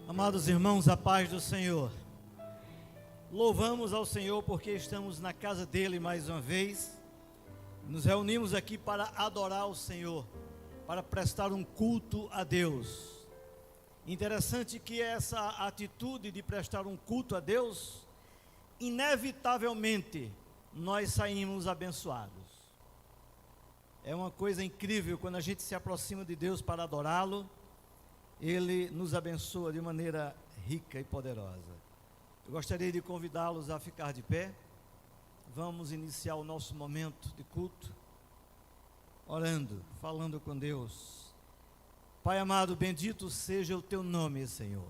Amados irmãos, a paz do Senhor. Louvamos ao Senhor porque estamos na casa dele mais uma vez. Nos reunimos aqui para adorar o Senhor, para prestar um culto a Deus. Interessante que essa atitude de prestar um culto a Deus, inevitavelmente nós saímos abençoados. É uma coisa incrível quando a gente se aproxima de Deus para adorá-lo. Ele nos abençoa de maneira rica e poderosa. Eu gostaria de convidá-los a ficar de pé. Vamos iniciar o nosso momento de culto, orando, falando com Deus. Pai amado, bendito seja o teu nome, Senhor.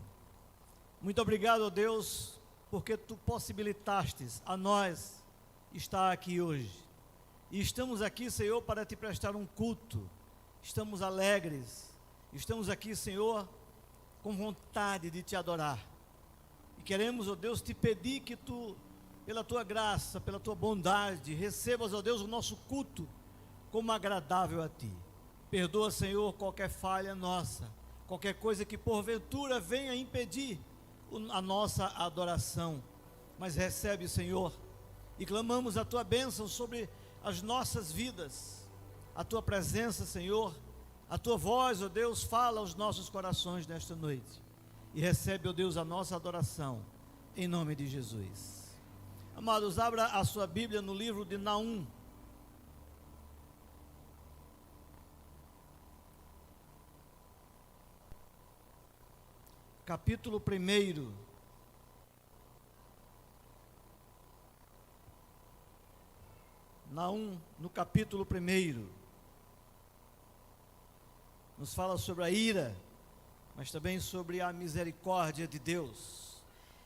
Muito obrigado, ó Deus, porque tu possibilitastes a nós estar aqui hoje. E estamos aqui, Senhor, para te prestar um culto. Estamos alegres. Estamos aqui, Senhor, com vontade de te adorar. E queremos, ó Deus, te pedir que tu, pela tua graça, pela tua bondade, recebas, ó Deus, o nosso culto como agradável a ti. Perdoa, Senhor, qualquer falha nossa, qualquer coisa que porventura venha impedir a nossa adoração. Mas recebe, Senhor, e clamamos a tua bênção sobre as nossas vidas. A tua presença, Senhor, a tua voz, ó Deus, fala aos nossos corações nesta noite. E recebe, ó Deus, a nossa adoração, em nome de Jesus. Amados, abra a sua Bíblia no livro de Naum. Capítulo 1. Naum, no capítulo 1. Nos fala sobre a ira, mas também sobre a misericórdia de Deus.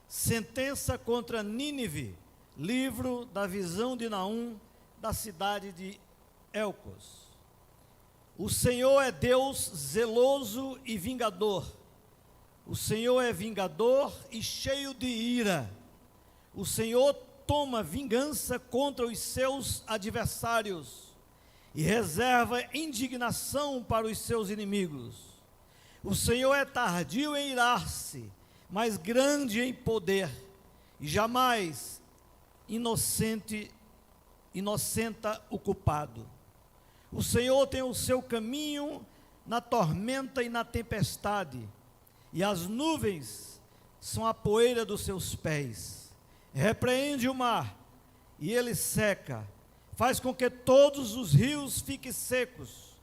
Sentença contra Nínive, livro da visão de Naum, da cidade de Elcos. O Senhor é Deus zeloso e vingador. O Senhor é vingador e cheio de ira. O Senhor toma vingança contra os seus adversários e reserva indignação para os seus inimigos. O Senhor é tardio em irar-se, mas grande em poder, e jamais inocenta o culpado. O Senhor tem o seu caminho na tormenta e na tempestade, e as nuvens são a poeira dos seus pés. Repreende o mar, e ele seca, faz com que todos os rios fiquem secos.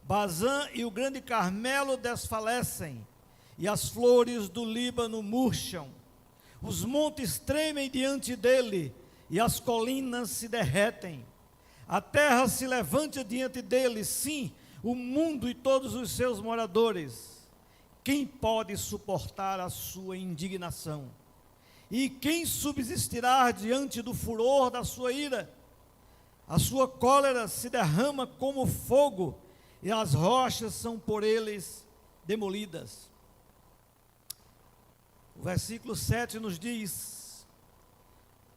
Bazã e o grande Carmelo desfalecem, e as flores do Líbano murcham. Os montes tremem diante dele, e as colinas se derretem. A terra se levanta diante dele, sim, o mundo e todos os seus moradores. Quem pode suportar a sua indignação? E quem subsistirá diante do furor da sua ira? A sua cólera se derrama como fogo, e as rochas são por eles demolidas. O versículo 7 nos diz: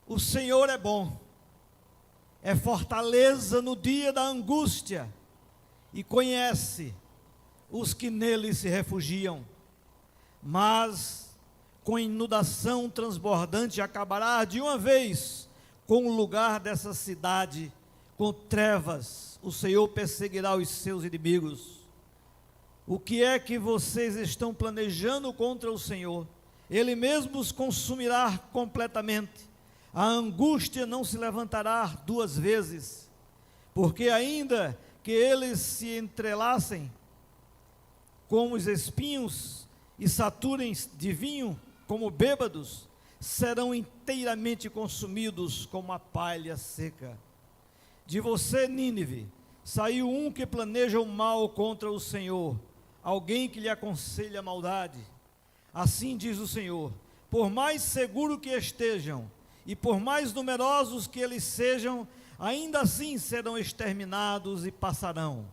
o Senhor é bom, é fortaleza no dia da angústia, e conhece os que nele se refugiam. Mas com inundação transbordante acabará de uma vez com o lugar dessa cidade. Com trevas o Senhor perseguirá os seus inimigos. O que é que vocês estão planejando contra o Senhor? Ele mesmo os consumirá completamente. A angústia não se levantará duas vezes, porque ainda que eles se entrelacem como os espinhos e saturem de vinho como bêbados, serão inteiramente consumidos como a palha seca. De você, Nínive, saiu um que planeja o mal contra o Senhor, alguém que lhe aconselha a maldade. Assim diz o Senhor: por mais seguro que estejam, e por mais numerosos que eles sejam, ainda assim serão exterminados e passarão.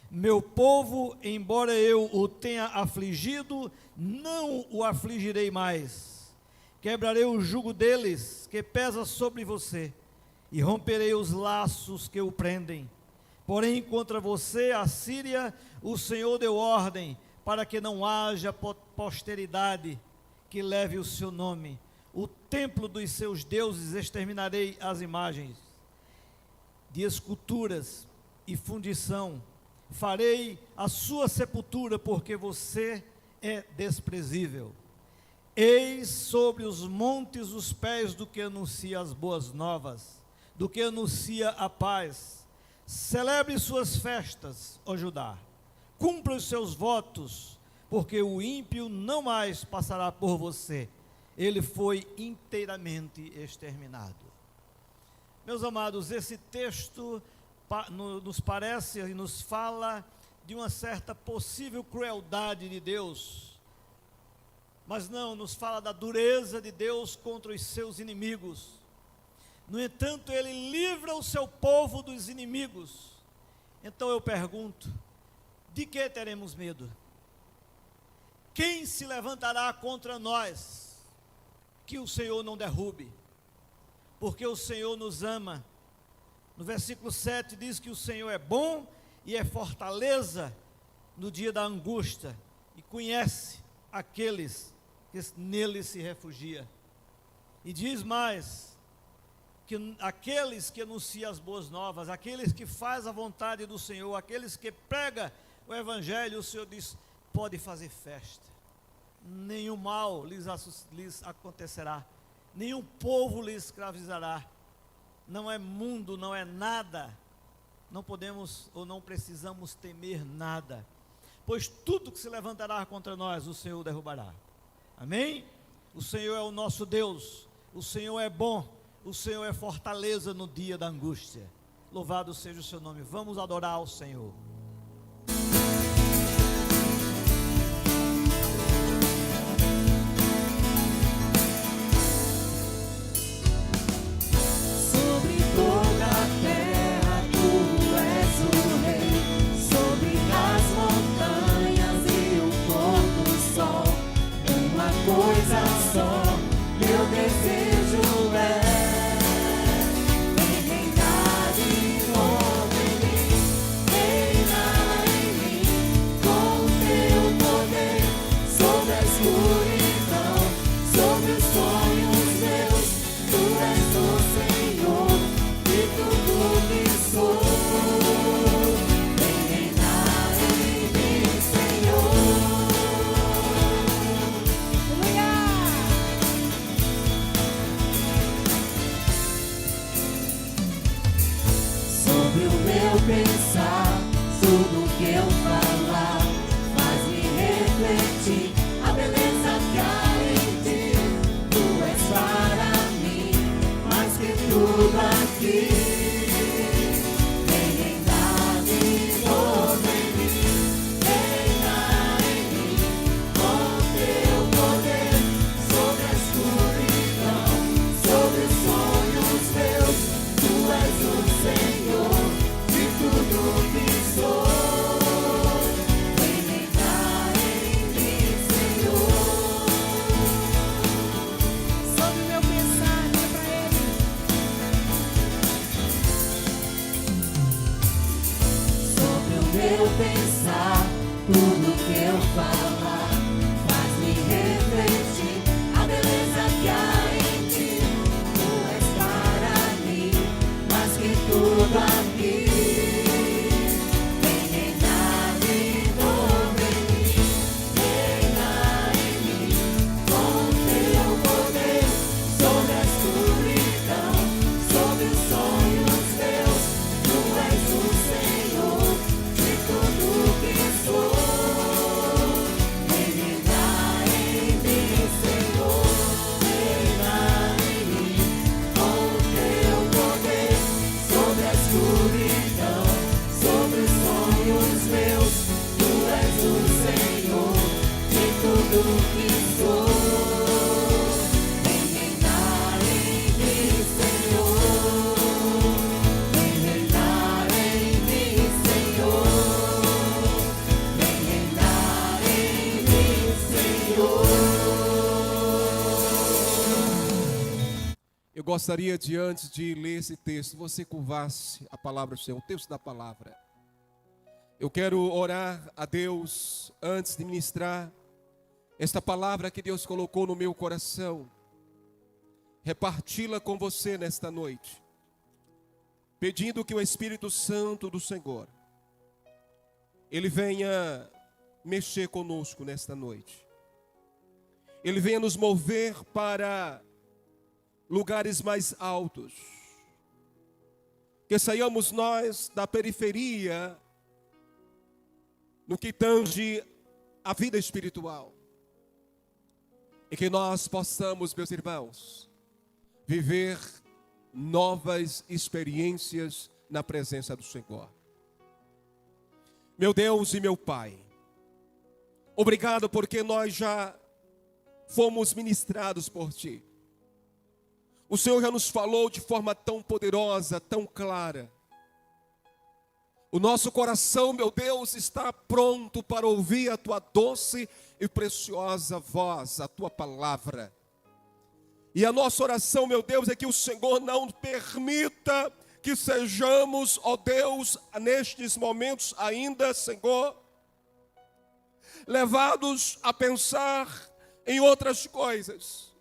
Meu povo, embora eu o tenha afligido, não o afligirei mais. Quebrarei o jugo deles, que pesa sobre você, e romperei os laços que o prendem. Porém, contra você, a Síria, o Senhor deu ordem para que não haja posteridade, que leve o seu nome. O templo dos seus deuses exterminarei as imagens de esculturas e fundição. Farei a sua sepultura, porque você é desprezível. Eis sobre os montes os pés do que anuncia as boas novas, do que anuncia a paz. Celebre suas festas, ó Judá. Cumpra os seus votos, porque o ímpio não mais passará por você. Ele foi inteiramente exterminado. Meus amados, esse texto nos parece e nos fala de uma certa possível crueldade de Deus, mas não, nos fala da dureza de Deus contra os seus inimigos. No entanto, Ele livra o seu povo dos inimigos. Então eu pergunto, de que teremos medo? Quem se levantará contra nós? Que o Senhor não derrube, porque o Senhor nos ama. No versículo 7 diz que o Senhor é bom e é fortaleza no dia da angústia, e conhece aqueles que nele se refugia. E diz mais, que aqueles que anunciam as boas novas, aqueles que fazem a vontade do Senhor, aqueles que pregam o Evangelho, o Senhor diz, pode fazer festa, nenhum mal lhes acontecerá, nenhum povo lhes escravizará. Não é mundo, não é nada, não podemos ou não precisamos temer nada, pois tudo que se levantará contra nós, o Senhor derrubará. Amém? O Senhor é o nosso Deus, o Senhor é bom, o Senhor é fortaleza no dia da angústia. Louvado seja o seu nome. Vamos adorar ao Senhor. Eu gostaria de, antes de ler esse texto, você curvasse a palavra do Senhor, o texto da palavra. Eu quero orar a Deus antes de ministrar esta palavra que Deus colocou no meu coração, reparti-la com você nesta noite, pedindo que o Espírito Santo do Senhor, Ele venha mexer conosco nesta noite. Ele venha nos mover para lugares mais altos. Que saiamos nós da periferia no que tange a vida espiritual. E que nós possamos, meus irmãos, viver novas experiências na presença do Senhor. Meu Deus e meu Pai, obrigado porque nós já fomos ministrados por Ti. O Senhor já nos falou de forma tão poderosa, tão clara. O nosso coração, meu Deus, está pronto para ouvir a Tua doce e preciosa voz, a Tua palavra. E a nossa oração, meu Deus, é que o Senhor não permita que sejamos, ó Deus, nestes momentos ainda, Senhor, levados a pensar em outras coisas.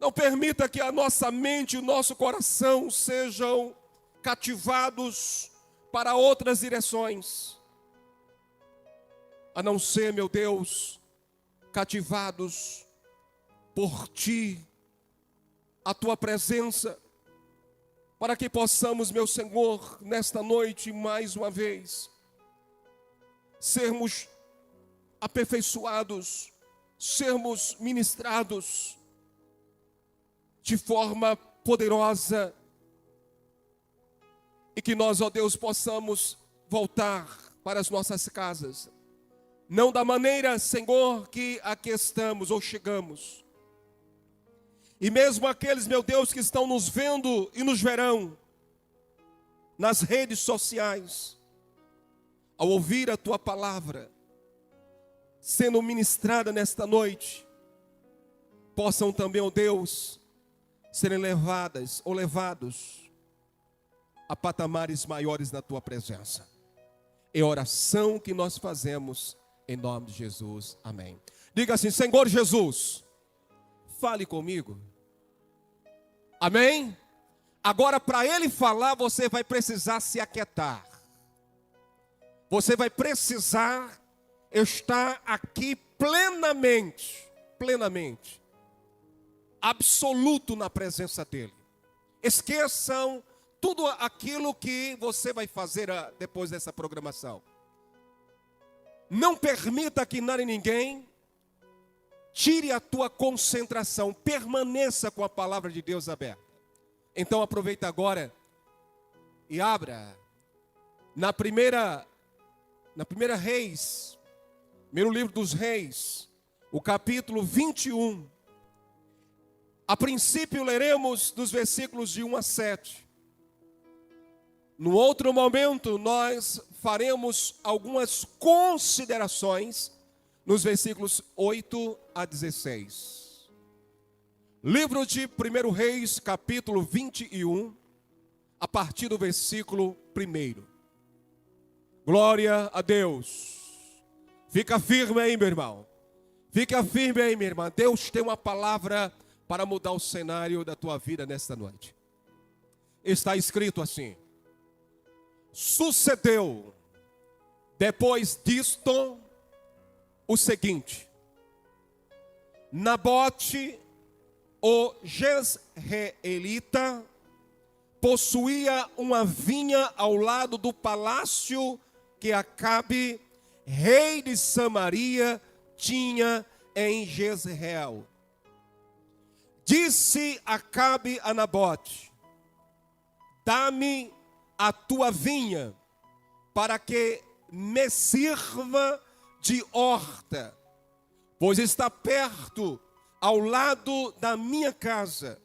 Não permita que a nossa mente e o nosso coração sejam cativados para outras direções, a não ser, meu Deus, cativados por Ti, a Tua presença, para que possamos, meu Senhor, nesta noite, mais uma vez, sermos aperfeiçoados, sermos ministrados de forma poderosa, e que nós, ó Deus, possamos voltar para as nossas casas, não da maneira, Senhor, que aqui estamos ou chegamos. E mesmo aqueles, meu Deus, que estão nos vendo e nos verão nas redes sociais, ao ouvir a Tua palavra sendo ministrada nesta noite, possam também, ó Deus, serem levadas ou levados a patamares maiores na Tua presença. É a oração que nós fazemos em nome de Jesus. Amém. Diga assim: Senhor Jesus, fale comigo. Amém? Agora, para Ele falar, você vai precisar se aquietar. Você vai precisar estar aqui plenamente, absoluto na presença dEle. Esqueçam tudo aquilo que você vai fazer depois dessa programação. Não permita que nada e ninguém tire a tua concentração. Permaneça com a palavra de Deus aberta. Então aproveita agora e abra na primeira Reis, primeiro livro dos Reis, o capítulo 21. A princípio leremos dos versículos de 1 a 7. No outro momento nós faremos algumas considerações nos versículos 8 a 16. Livro de 1 Reis, capítulo 21, a partir do versículo 1. Glória a Deus. Fica firme aí, meu irmão. Fica firme aí, minha irmã. Deus tem uma palavra para mudar o cenário da tua vida nesta noite. Está escrito assim: sucedeu depois disto o seguinte: Nabote, o Jezreelita, possuía uma vinha ao lado do palácio que Acabe, rei de Samaria, tinha em Jezreel. Disse Acabe a Nabote: dá-me a tua vinha, para que me sirva de horta, pois está perto, ao lado da minha casa.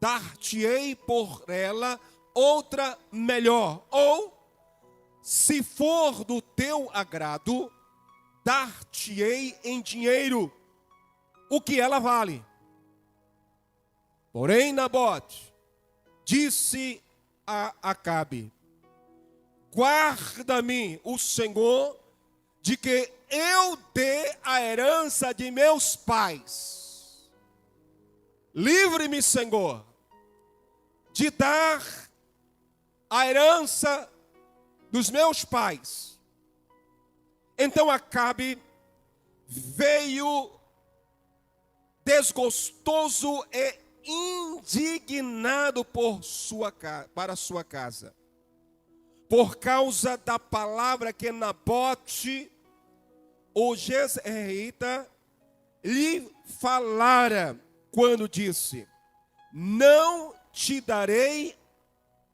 Dar-te-ei por ela outra melhor, ou, se for do teu agrado, dar-te-ei em dinheiro o que ela vale. Porém, Nabote disse a Acabe: guarda-me o Senhor de que eu dê a herança de meus pais. Livre-me, Senhor, de dar a herança dos meus pais. Então Acabe veio desgostoso e indignado para sua casa, por causa da palavra que Nabote, o jezreelita, lhe falara, quando disse: não te darei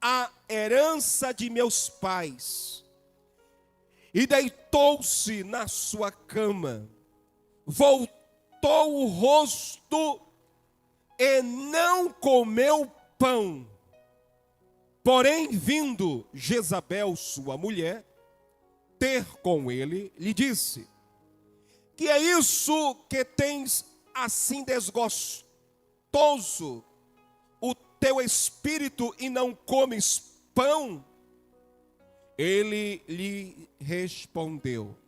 a herança de meus pais. E deitou-se na sua cama, voltou o rosto e não comeu pão. Porém, vindo Jezabel, sua mulher, ter com ele, lhe disse: que é isso que tens assim desgostoso o teu espírito e não comes pão? Ele lhe respondeu: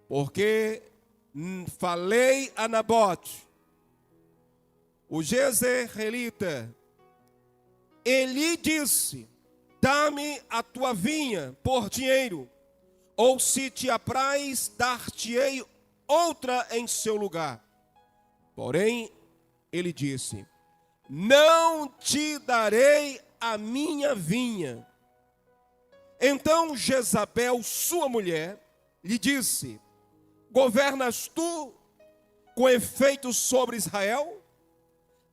porque falei a Nabote, o jezreelita, ele disse: dá-me a tua vinha por dinheiro, ou se te apraz, dar-te-ei outra em seu lugar. Porém, ele disse: não te darei a minha vinha. Então Jezabel, sua mulher, lhe disse: governas tu com efeito sobre Israel?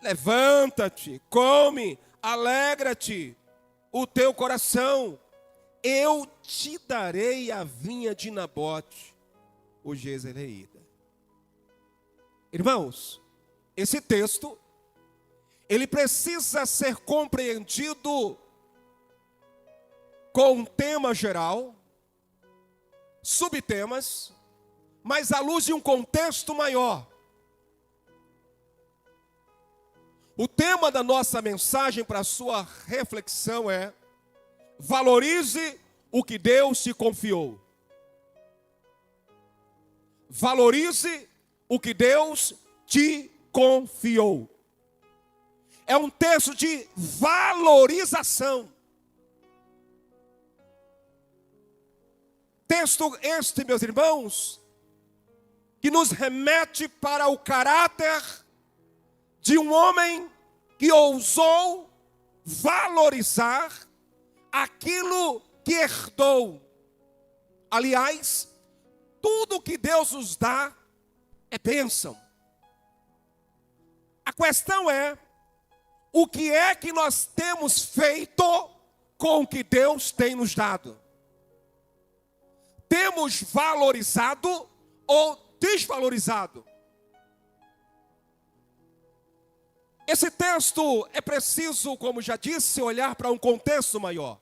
Levanta-te, come, alegra-te o teu coração. Eu te darei a vinha de Nabote, o jezreelita. Irmãos, esse texto, ele precisa ser compreendido com um tema geral, subtemas, mas à luz de um contexto maior. O tema da nossa mensagem para a sua reflexão é: valorize o que Deus te confiou. Valorize o que Deus te confiou. É um texto de valorização. Texto este, meus irmãos, que nos remete para o caráter de um homem que ousou valorizar aquilo que herdou. Aliás, tudo que Deus nos dá é bênção. A questão é: o que é que nós temos feito com o que Deus tem nos dado? Temos valorizado ou desvalorizado? Esse texto é preciso, como já disse, olhar para um contexto maior.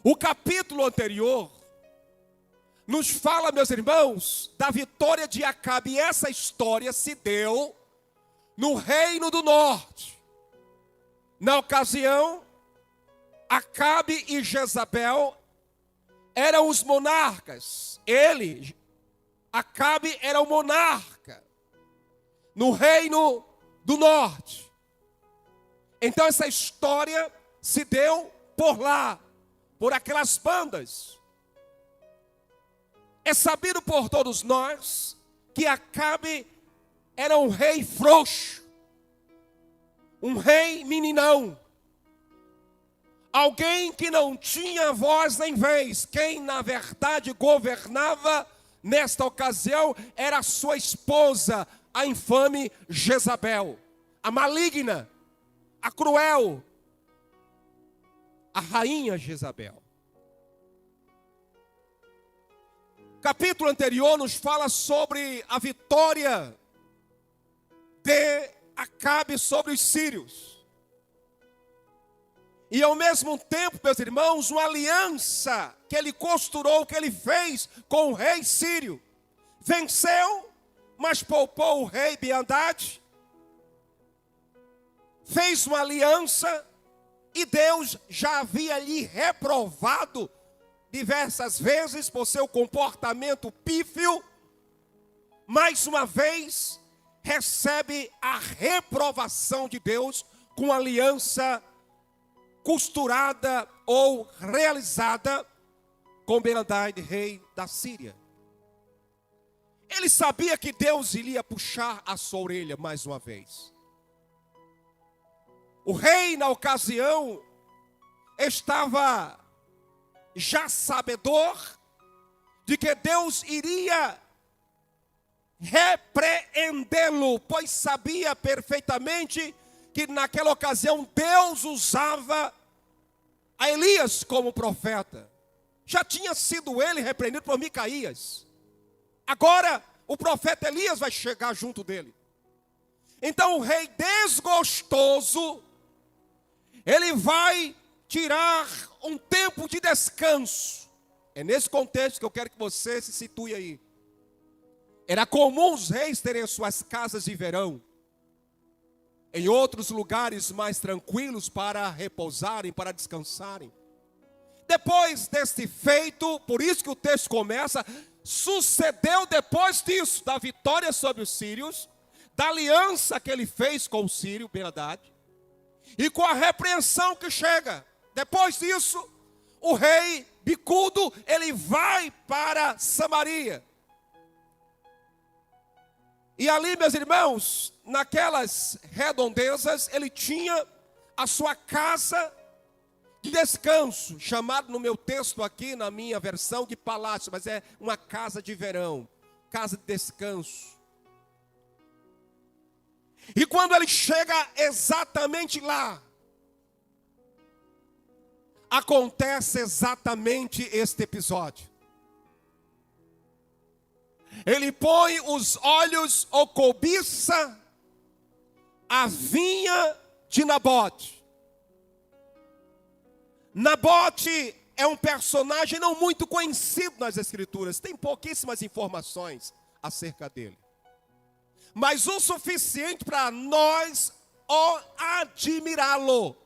O capítulo anterior nos fala, meus irmãos, da vitória de Acabe. E essa história se deu no reino do norte. Na ocasião, Acabe e Jezabel eram os monarcas. Acabe, era o monarca no reino do norte. Então essa história se deu por lá, por aquelas bandas. É sabido por todos nós que Acabe era um rei frouxo, um rei meninão, alguém que não tinha voz nem vez. Quem na verdade governava nesta ocasião era a sua esposa, a infame Jezabel, a maligna, a cruel, a rainha Jezabel. O capítulo anterior nos fala sobre a vitória de Acabe sobre os sírios. E ao mesmo tempo, meus irmãos, uma aliança que ele costurou, que ele fez com o rei sírio. Venceu, mas poupou o rei Ben-Hadad. Fez uma aliança e Deus já havia lhe reprovado diversas vezes por seu comportamento pífio, mais uma vez recebe a reprovação de Deus com aliança costurada ou realizada com Ben-Hadad, rei da Síria. Ele sabia que Deus iria puxar a sua orelha mais uma vez. O rei, na ocasião, estava já sabedor de que Deus iria repreendê-lo, pois sabia perfeitamente que naquela ocasião Deus usava a Elias como profeta. Já tinha sido ele repreendido por Micaías. Agora o profeta Elias vai chegar junto dele. Então o rei desgostoso, ele vai tirar um tempo de descanso. É nesse contexto que eu quero que você se situe aí. Era comum os reis terem suas casas de verão em outros lugares mais tranquilos para repousarem, para descansarem. Depois deste feito, por isso que o texto começa, sucedeu depois disso, da vitória sobre os sírios, da aliança que ele fez com o sírio, Ben-Hadad, e com a repreensão que chega. Depois disso, o rei bicudo, ele vai para Samaria. E ali, meus irmãos, naquelas redondezas, ele tinha a sua casa de descanso, chamado no meu texto aqui, na minha versão, de palácio, mas é uma casa de verão, casa de descanso. E quando ele chega exatamente lá, acontece exatamente este episódio. Ele põe os olhos ou cobiça a vinha de Nabote. Nabote é um personagem não muito conhecido nas Escrituras. Tem pouquíssimas informações acerca dele. Mas o suficiente para nós o admirá-lo.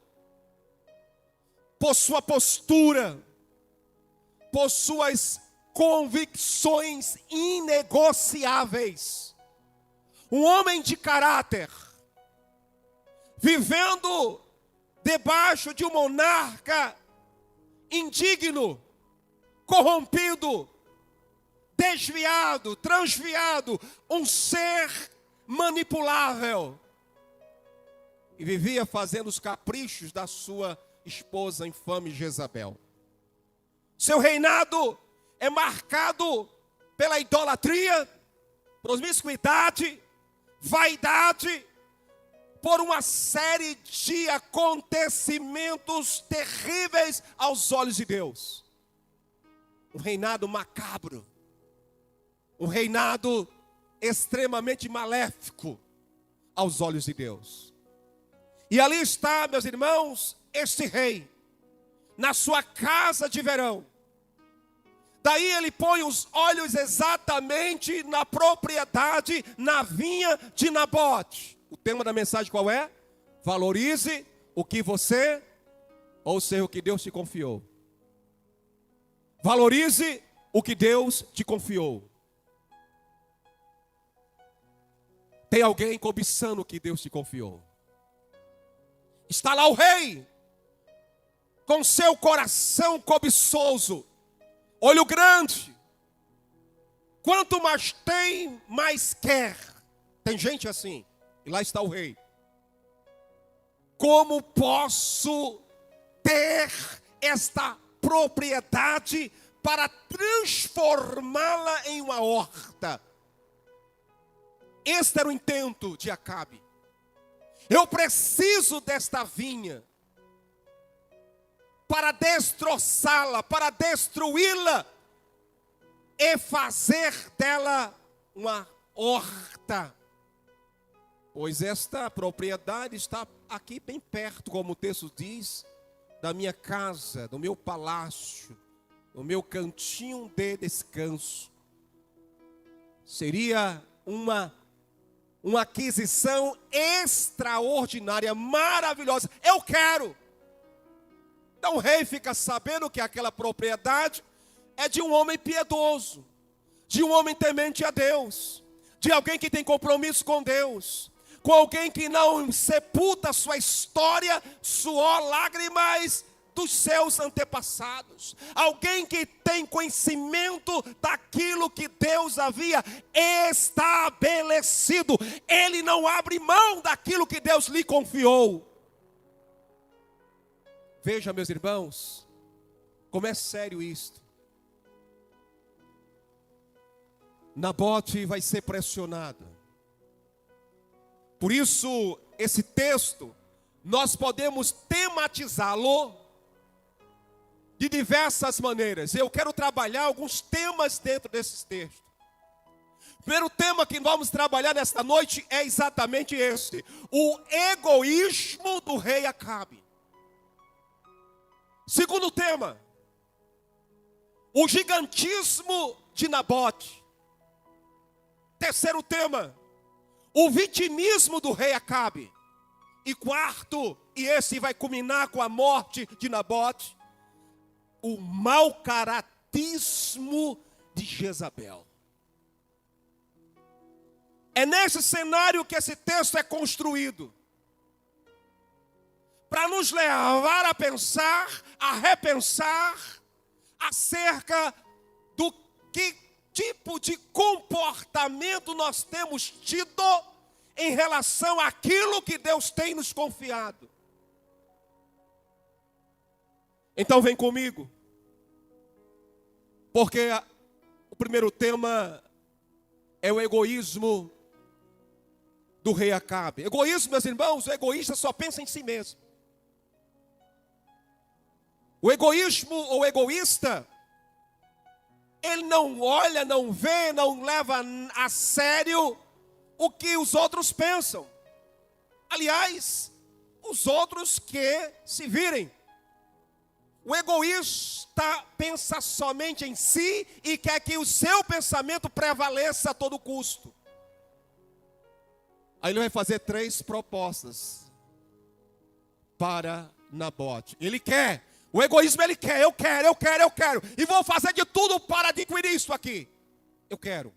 Por sua postura, por suas convicções inegociáveis. Um homem de caráter, vivendo debaixo de um monarca indigno, corrompido, desviado, transviado, um ser manipulável. E vivia fazendo os caprichos da sua esposa infame Jezabel. Seu reinado é marcado pela idolatria, promiscuidade, vaidade, por uma série de acontecimentos terríveis aos olhos de Deus. Um reinado macabro, um reinado extremamente maléfico aos olhos de Deus. E ali está, meus irmãos, este rei, na sua casa de verão. Daí ele põe os olhos exatamente na propriedade, na vinha de Nabote. O tema da mensagem qual é? Valorize o que você, ou seja, o que Deus te confiou. Valorize o que Deus te confiou. Tem alguém cobiçando o que Deus te confiou. Está lá o rei, com seu coração cobiçoso, olho grande. Quanto mais tem, mais quer. Tem gente assim. E lá está o rei. Como posso ter esta propriedade para transformá-la em uma horta? Este era o intento de Acabe. Eu preciso desta vinha para destroçá-la, para destruí-la e fazer dela uma horta. Pois esta propriedade está aqui bem perto, como o texto diz, da minha casa, do meu palácio, do meu cantinho de descanso. Seria uma aquisição extraordinária, maravilhosa. Eu quero. Então o rei fica sabendo que aquela propriedade é de um homem piedoso, de um homem temente a Deus, de alguém que tem compromisso com Deus, com alguém que não sepulta sua história, suor, lágrimas dos seus antepassados. Alguém que tem conhecimento daquilo que Deus havia estabelecido. Ele não abre mão daquilo que Deus lhe confiou. Veja, meus irmãos, como é sério isto. Nabote vai ser pressionado. Por isso, esse texto, nós podemos tematizá-lo de diversas maneiras. Eu quero trabalhar alguns temas dentro desses textos. O primeiro tema que vamos trabalhar nesta noite é exatamente este: o egoísmo do rei Acabe. Segundo tema, o gigantismo de Nabote. Terceiro tema, o vitimismo do rei Acabe. E quarto, e esse vai culminar com a morte de Nabote, o mau caratismo de Jezabel. É nesse cenário que esse texto é construído, para nos levar a pensar, a repensar acerca do que tipo de comportamento nós temos tido em relação àquilo que Deus tem nos confiado. Então vem comigo, porque o primeiro tema é o egoísmo do rei Acabe. Egoísmo, meus irmãos, o egoísta só pensa em si mesmo. O egoísmo ou egoísta, ele não olha, não vê, não leva a sério o que os outros pensam. Aliás, os outros que se virem. O egoísta pensa somente em si e quer que o seu pensamento prevaleça a todo custo. Aí ele vai fazer 3 propostas para Nabote. Ele quer. O egoísmo ele quer, eu quero. E vou fazer de tudo para adquirir isso aqui. Eu quero.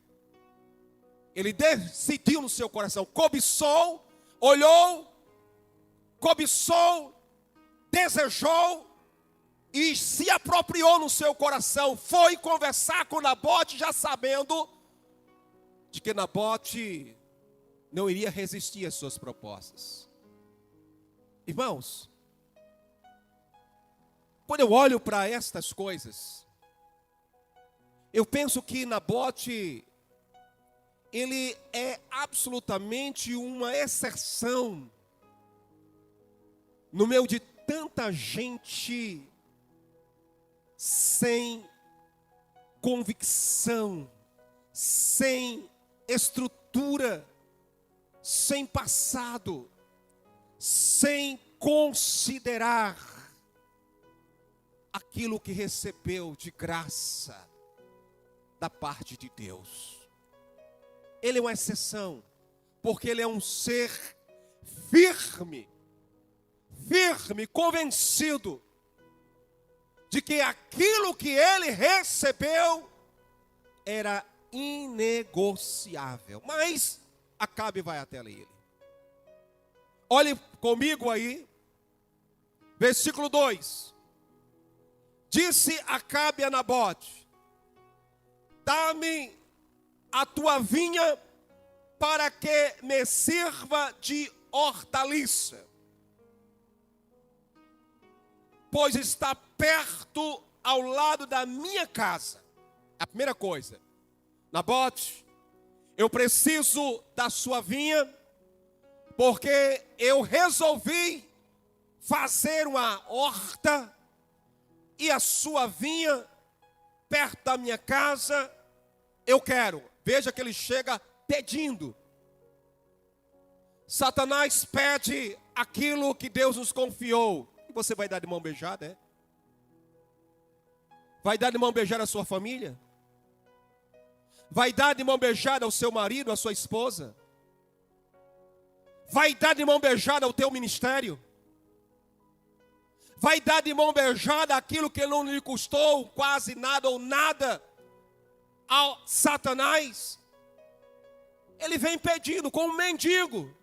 Ele decidiu no seu coração, cobiçou, olhou, cobiçou, desejou e se apropriou no seu coração. Foi conversar com Nabote já sabendo de que Nabote não iria resistir às suas propostas. Irmãos, quando eu olho para estas coisas, eu penso que Nabote, ele é absolutamente uma exceção no meio de tanta gente sem convicção, sem estrutura, sem passado, sem considerar aquilo que recebeu de graça da parte de Deus. Ele é uma exceção, porque ele é um ser firme, convencido de que aquilo que ele recebeu era inegociável. Mas Acabe vai até ele. Olhe comigo aí, versículo 2. Disse Acabe a Nabote: dá-me a tua vinha para que me sirva de hortaliça, pois está perto ao lado da minha casa. A primeira coisa, Nabote, eu preciso da sua vinha, porque eu resolvi fazer uma horta, e a sua vinha perto da minha casa, eu quero. Veja que ele chega pedindo. Satanás pede aquilo que Deus nos confiou. E você vai dar de mão beijada, é? Vai dar de mão beijada a sua família? Vai dar de mão beijada ao seu marido, à sua esposa? Vai dar de mão beijada ao teu ministério? vai dar de mão beijada aquilo que não lhe custou quase nada ou nada ao Satanás. Ele vem pedindo, como um mendigo.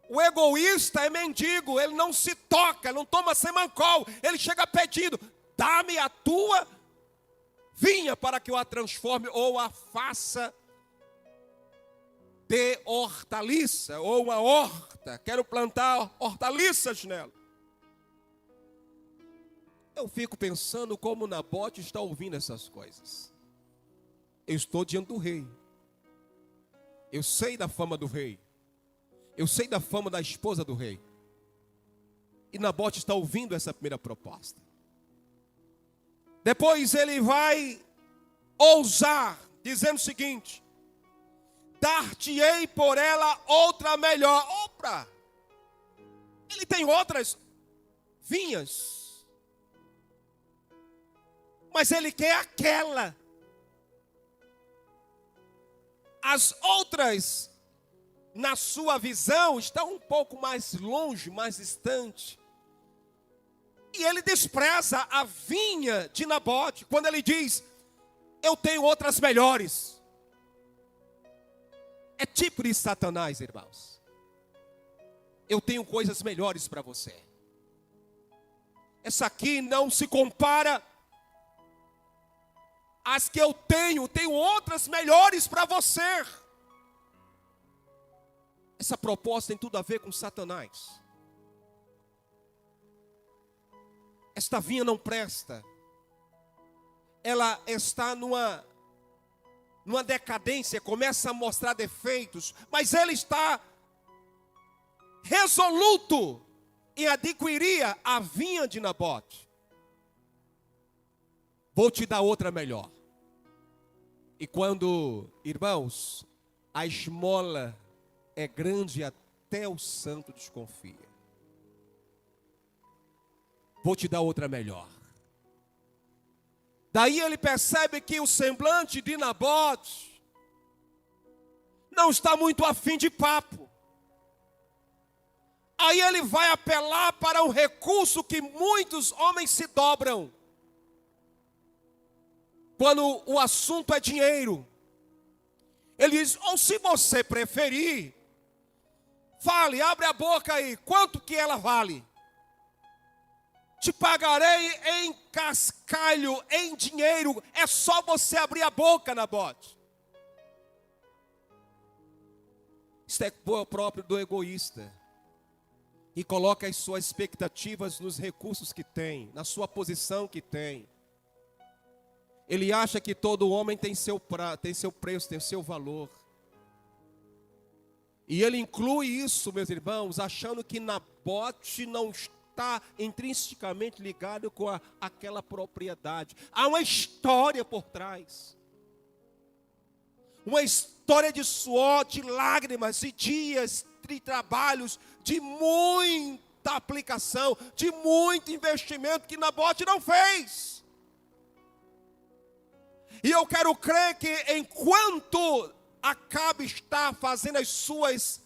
O egoísta é mendigo, ele não se toca, não toma semancol. Ele chega pedindo, dá-me a tua vinha para que eu a transforme ou a faça de hortaliça, ou uma horta. Quero plantar hortaliças nela. Eu fico pensando como Nabote está ouvindo essas coisas. Eu estou diante do rei. Eu sei da fama do rei. Eu sei da fama da esposa do rei. E Nabote está ouvindo essa primeira proposta. Depois ele vai ousar, dizendo o seguinte: dar-te-ei por ela outra melhor. Opa! Ele tem outras vinhas, mas ele quer aquela. As outras, na sua visão, estão um pouco mais longe, mais distante. E ele despreza a vinha de Nabote, quando ele diz, eu tenho outras melhores. É tipo de Satanás, irmãos. Eu tenho coisas melhores para você. Essa aqui não se compara às que eu tenho outras melhores para você. Essa proposta tem tudo a ver com Satanás. Esta vinha não presta. Ela está numa decadência, começa a mostrar defeitos, mas ele está resoluto em adquirir a vinha de Nabote. Vou te dar outra melhor. E quando, irmãos, a esmola é grande, até o santo desconfia. Vou te dar outra melhor. Daí ele percebe que o semblante de Nabote não está muito afim de papo. Aí ele vai apelar para um recurso que muitos homens se dobram. Quando o assunto é dinheiro. Ele diz, ou se você preferir, fale, abre a boca aí, quanto que ela vale? Te pagarei em cascalho, em dinheiro, é só você abrir a boca, Nabote. Isso é próprio do egoísta. E coloca as suas expectativas nos recursos que tem, na sua posição que tem. Ele acha que todo homem tem seu preço, tem seu valor. E ele inclui isso, meus irmãos, achando que Nabote não está intrinsecamente ligado com aquela propriedade. Há uma história por trás. Uma história de suor, de lágrimas, de dias, de trabalhos, de muita aplicação, de muito investimento que Nabote não fez. E eu quero crer que enquanto Acabe está fazendo as suas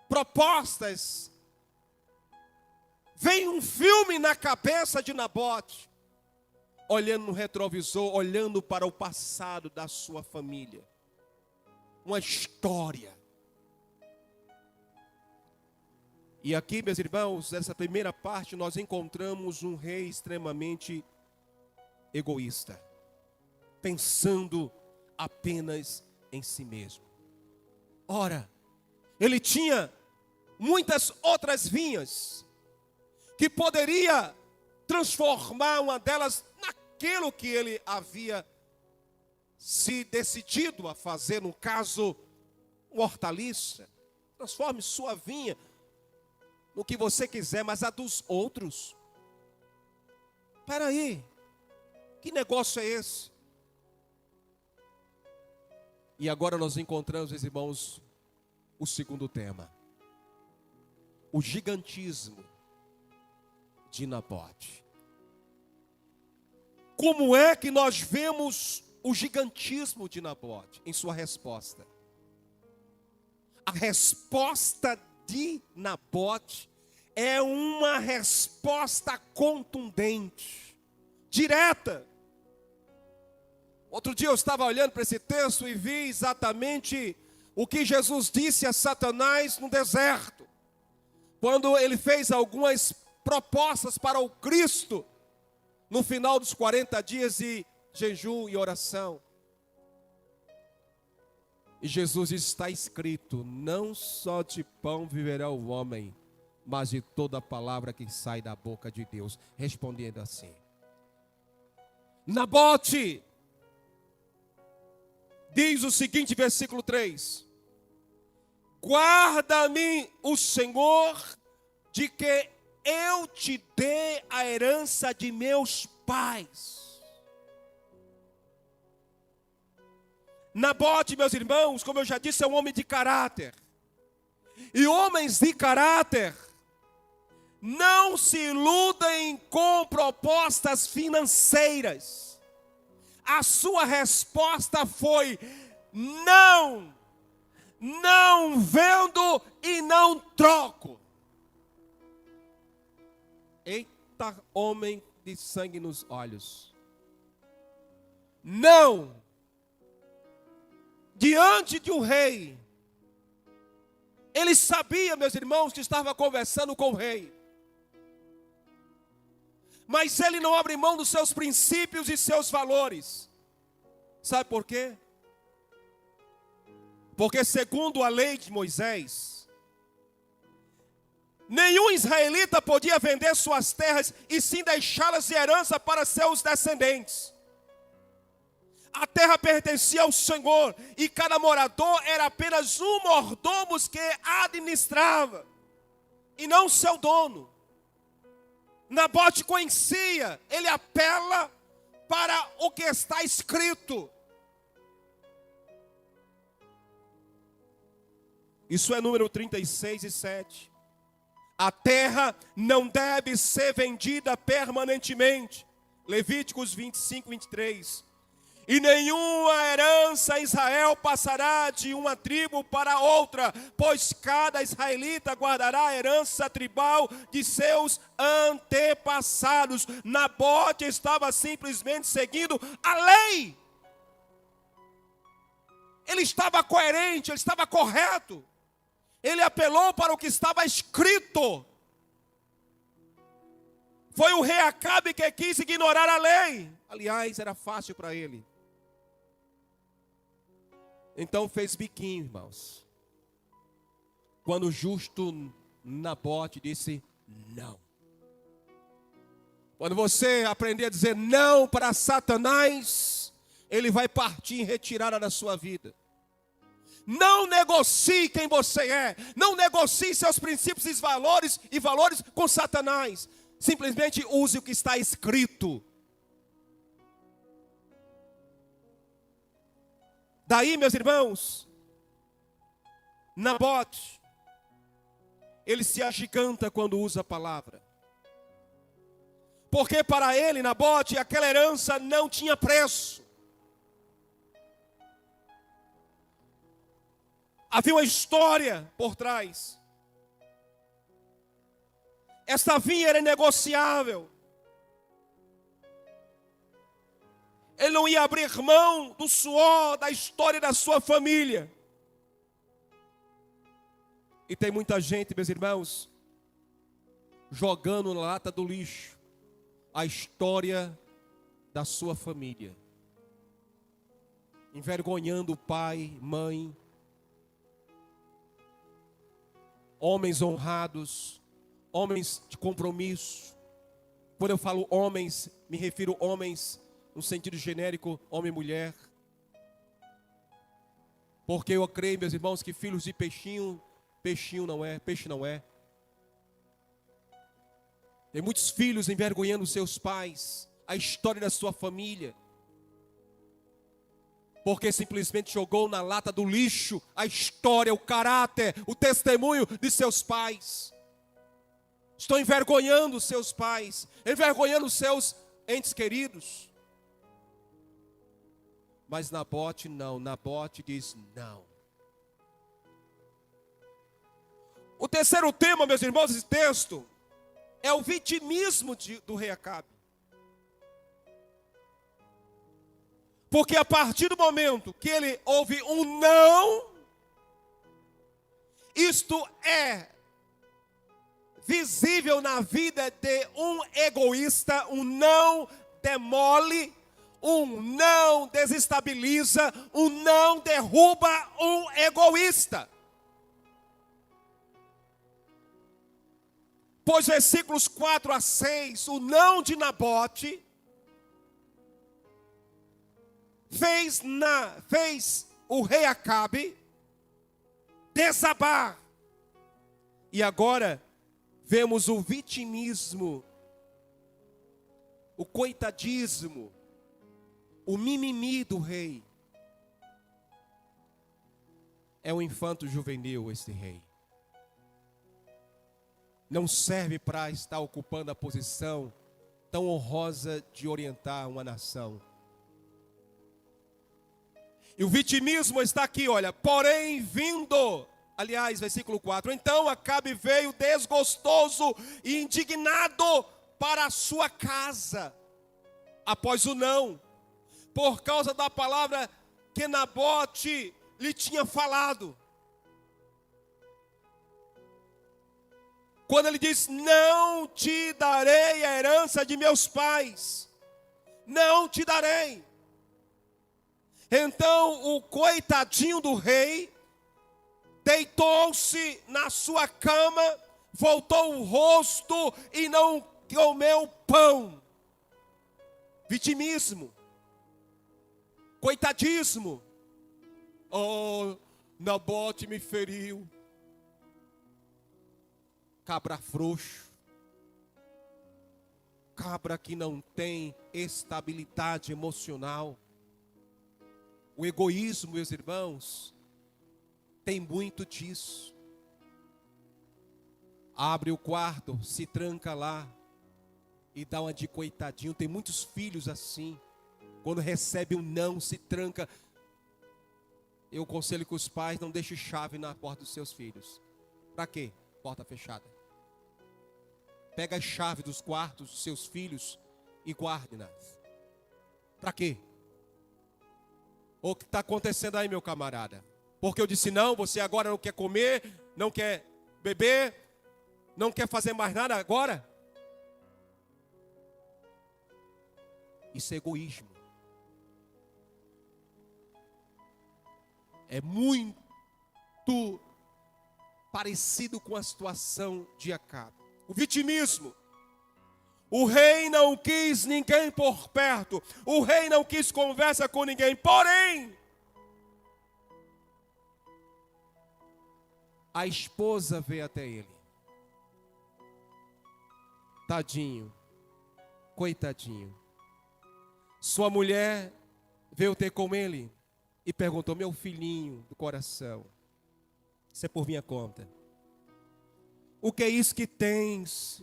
propostas, vem um filme na cabeça de Nabote, olhando no retrovisor, olhando para o passado da sua família. Uma história. E aqui, meus irmãos, nessa primeira parte, nós encontramos um rei extremamente egoísta, pensando apenas em si mesmo. Ora, ele tinha muitas outras vinhas, que poderia transformar uma delas naquilo que ele havia se decidido a fazer, no caso, uma hortaliça. Transforme sua vinha no que você quiser, mas a dos outros. Espera aí, que negócio é esse? E agora nós encontramos, meus irmãos, o segundo tema. O gigantismo de Nabote. Como é que nós vemos o gigantismo de Nabote em sua resposta? A resposta de Nabote é uma resposta contundente, direta. Outro dia eu estava olhando para esse texto e vi exatamente o que Jesus disse a Satanás no deserto, quando ele fez algumas propostas para o Cristo, no final dos 40 dias de jejum e oração. E Jesus disse, está escrito, não só de pão viverá o homem, mas de toda palavra que sai da boca de Deus. Respondendo assim, Nabote diz o seguinte, versículo 3: guarda-me o Senhor, de que eu te dê a herança de meus pais. Nabote, meus irmãos, como eu já disse, é um homem de caráter. E homens de caráter não se iludem com propostas financeiras. A sua resposta foi: não vendo e não troco. Eita, homem de sangue nos olhos. Não. Diante de um rei. Ele sabia, meus irmãos, que estava conversando com o rei. Mas ele não abre mão dos seus princípios e seus valores. Sabe por quê? Porque segundo a lei de Moisés, nenhum israelita podia vender suas terras e sim deixá-las de herança para seus descendentes. A terra pertencia ao Senhor e cada morador era apenas um mordomo que administrava e não seu dono. Nabote conhecia, ele apela para o que está escrito. Isso é número 36 e 7. A terra não deve ser vendida permanentemente. Levíticos 25, 23. E nenhuma herança em Israel passará de uma tribo para outra, pois cada israelita guardará a herança tribal de seus antepassados. Nabote estava simplesmente seguindo a lei. Ele estava coerente, ele estava correto. Ele apelou para o que estava escrito. Foi o rei Acabe que quis ignorar a lei. Aliás, era fácil para ele. Então fez biquinho, irmãos. Quando o justo Nabote disse não. Quando você aprender a dizer não para Satanás, ele vai partir em retirada da sua vida. Não negocie quem você é. Não negocie seus princípios e valores com Satanás. Simplesmente use o que está escrito. Daí, meus irmãos, Nabote, ele se agiganta quando usa a palavra. Porque para ele, Nabote, aquela herança não tinha preço. Havia uma história por trás. Esta vinha era negociável. Ele não ia abrir mão do suor, da história da sua família. E tem muita gente, meus irmãos, jogando na lata do lixo a história da sua família. Envergonhando o pai, mãe, homens honrados, homens de compromisso. Quando eu falo homens, me refiro a homens no sentido genérico, homem e mulher. Porque eu creio, meus irmãos, que filhos de peixinho não é, peixe não é. Tem muitos filhos envergonhando seus pais, a história da sua família. Porque simplesmente jogou na lata do lixo a história, o caráter, o testemunho de seus pais. Estão envergonhando seus pais, envergonhando seus entes queridos. Mas Nabote não, Nabote diz não. O terceiro tema, meus irmãos, desse texto é o vitimismo do rei Acabe. Porque a partir do momento que ele ouve um não, isto é visível na vida de um egoísta. Um não demole, um não desestabiliza, um não derruba um egoísta. Pois versículos 4 a 6, o não de Nabote fez o rei Acabe desabar. E agora vemos o vitimismo, o coitadismo, o mimimi do rei. É um infanto juvenil esse rei. Não serve para estar ocupando a posição tão honrosa de orientar uma nação. E o vitimismo está aqui, olha. Porém, vindo, aliás, versículo 4. Então Acabe veio desgostoso e indignado para a sua casa, após o não, por causa da palavra que Nabote lhe tinha falado. Quando ele diz: não te darei a herança de meus pais, não te darei. Então o coitadinho do rei deitou-se na sua cama, voltou o rosto e não comeu pão. Vitimismo, coitadismo. Oh, Nabote me feriu. Cabra frouxo, cabra que não tem estabilidade emocional. O egoísmo, meus irmãos, tem muito disso. Abre o quarto, se tranca lá e dá uma de coitadinho. Tem muitos filhos assim. Quando recebe um não, se tranca. Eu aconselho que os pais não deixem chave na porta dos seus filhos. Para quê? Porta fechada. Pega a chave dos quartos dos seus filhos e guarde-nas. Para quê? O que está acontecendo aí, meu camarada? Porque eu disse não, você agora não quer comer, não quer beber, não quer fazer mais nada agora? Isso é egoísmo. É muito parecido com a situação de Acabe. O vitimismo. O rei não quis ninguém por perto. O rei não quis conversa com ninguém. Porém, a esposa veio até ele. Tadinho, coitadinho. Sua mulher veio ter com ele e perguntou: meu filhinho do coração, isso é por minha conta. O que é isso que tens,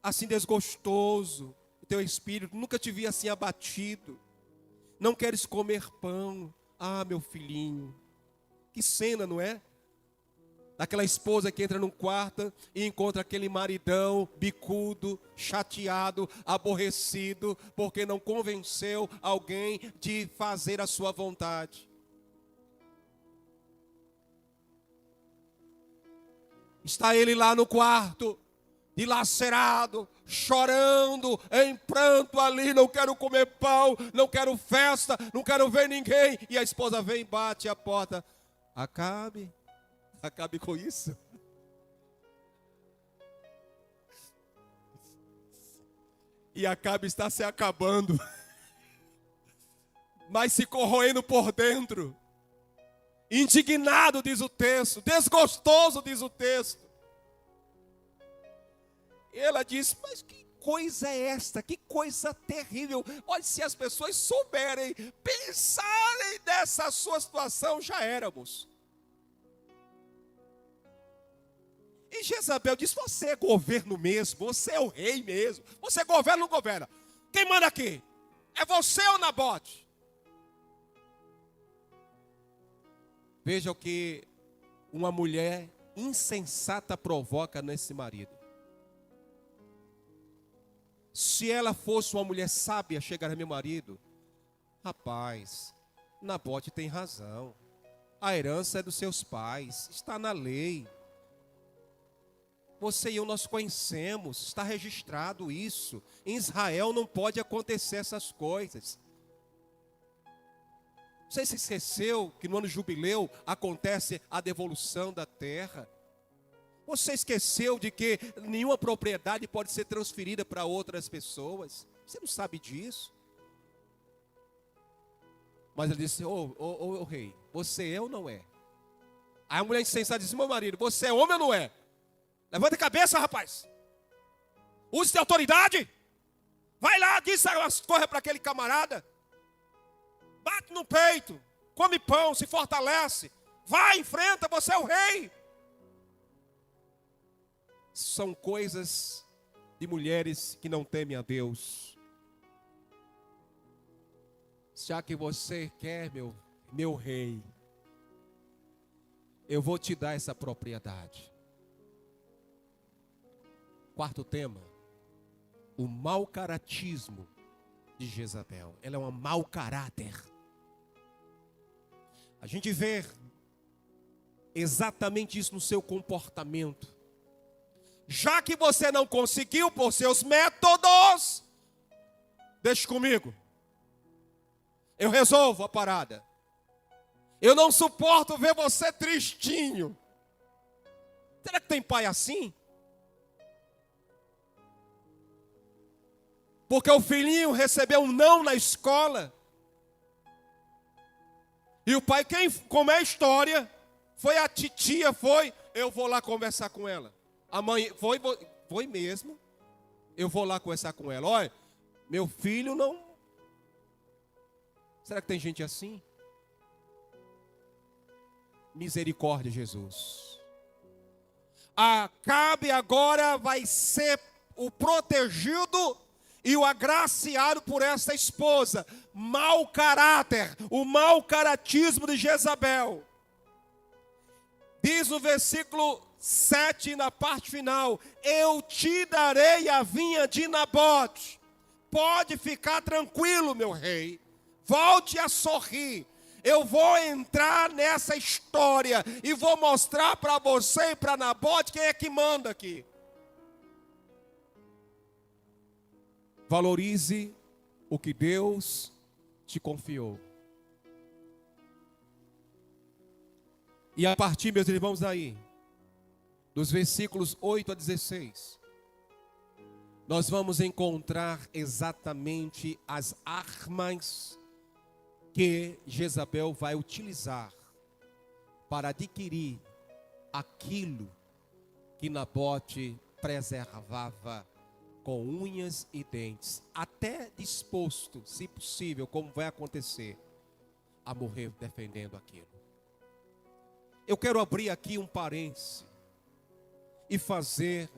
assim desgostoso, o teu espírito? Nunca te vi assim abatido. Não queres comer pão? Ah, meu filhinho. Que cena, não é? Daquela esposa que entra num quarto e encontra aquele maridão bicudo, chateado, aborrecido, porque não convenceu alguém de fazer a sua vontade. Está ele lá no quarto, dilacerado, chorando, em pranto ali: não quero comer pão, não quero festa, não quero ver ninguém. E a esposa vem e bate a porta. Acabe com isso. E Acabe está se acabando, mas se corroendo por dentro. Indignado, diz o texto, desgostoso, diz o texto. E ela diz: mas que coisa é esta? Que coisa terrível. Olha, se as pessoas souberem, pensarem nessa sua situação, já éramos. E Jezabel diz: você é governo mesmo, você é o rei mesmo. Você governa ou não governa? Quem manda aqui? É você ou Nabote? Veja o que uma mulher insensata provoca nesse marido? Se ela fosse uma mulher sábia, chegar a meu marido: rapaz, Nabote tem razão. A herança é dos seus pais, está na lei. Você e eu, nós conhecemos, está registrado isso. Em Israel não pode acontecer essas coisas. Você se esqueceu que no ano jubileu acontece a devolução da terra? Você esqueceu de que nenhuma propriedade pode ser transferida para outras pessoas? Você não sabe disso? Mas ele disse: ô rei, você é ou não é? Aí a mulher insensata disse: meu marido, você é homem ou não é? Levanta a cabeça, rapaz. Use de autoridade. Vai lá, diz as coisas para aquele camarada. Bate no peito. Come pão, se fortalece. Vai, enfrenta, você é o rei. São coisas de mulheres que não temem a Deus. Já que você quer, meu rei, eu vou te dar essa propriedade. Quarto tema: o mau caratismo de Jezabel. Ela é um mau caráter. A gente vê exatamente isso no seu comportamento. Já que você não conseguiu por seus métodos, deixa comigo. Eu resolvo a parada. Eu não suporto ver você tristinho. Será que tem pai assim? Porque o filhinho recebeu um não na escola. E o pai, como é a história, foi a titia, eu vou lá conversar com ela. A mãe, foi mesmo. Eu vou lá conversar com ela. Olha, meu filho não... Será que tem gente assim? Misericórdia, Jesus. Acabe agora vai ser o protegido e o agraciado por essa esposa. Mau caráter, o mau caratismo de Jezabel. Diz no versículo 7, na parte final: eu te darei a vinha de Nabote. Pode ficar tranquilo, meu rei. Volte a sorrir. Eu vou entrar nessa história e vou mostrar para você e para Nabote quem é que manda aqui. Valorize o que Deus te confiou. E a partir, meus irmãos, daí, dos versículos 8 a 16, nós vamos encontrar exatamente as armas que Jezabel vai utilizar para adquirir aquilo que Nabote preservava com unhas e dentes, até disposto, se possível, como vai acontecer, a morrer defendendo aquilo. Eu quero abrir aqui um parêntese e fazer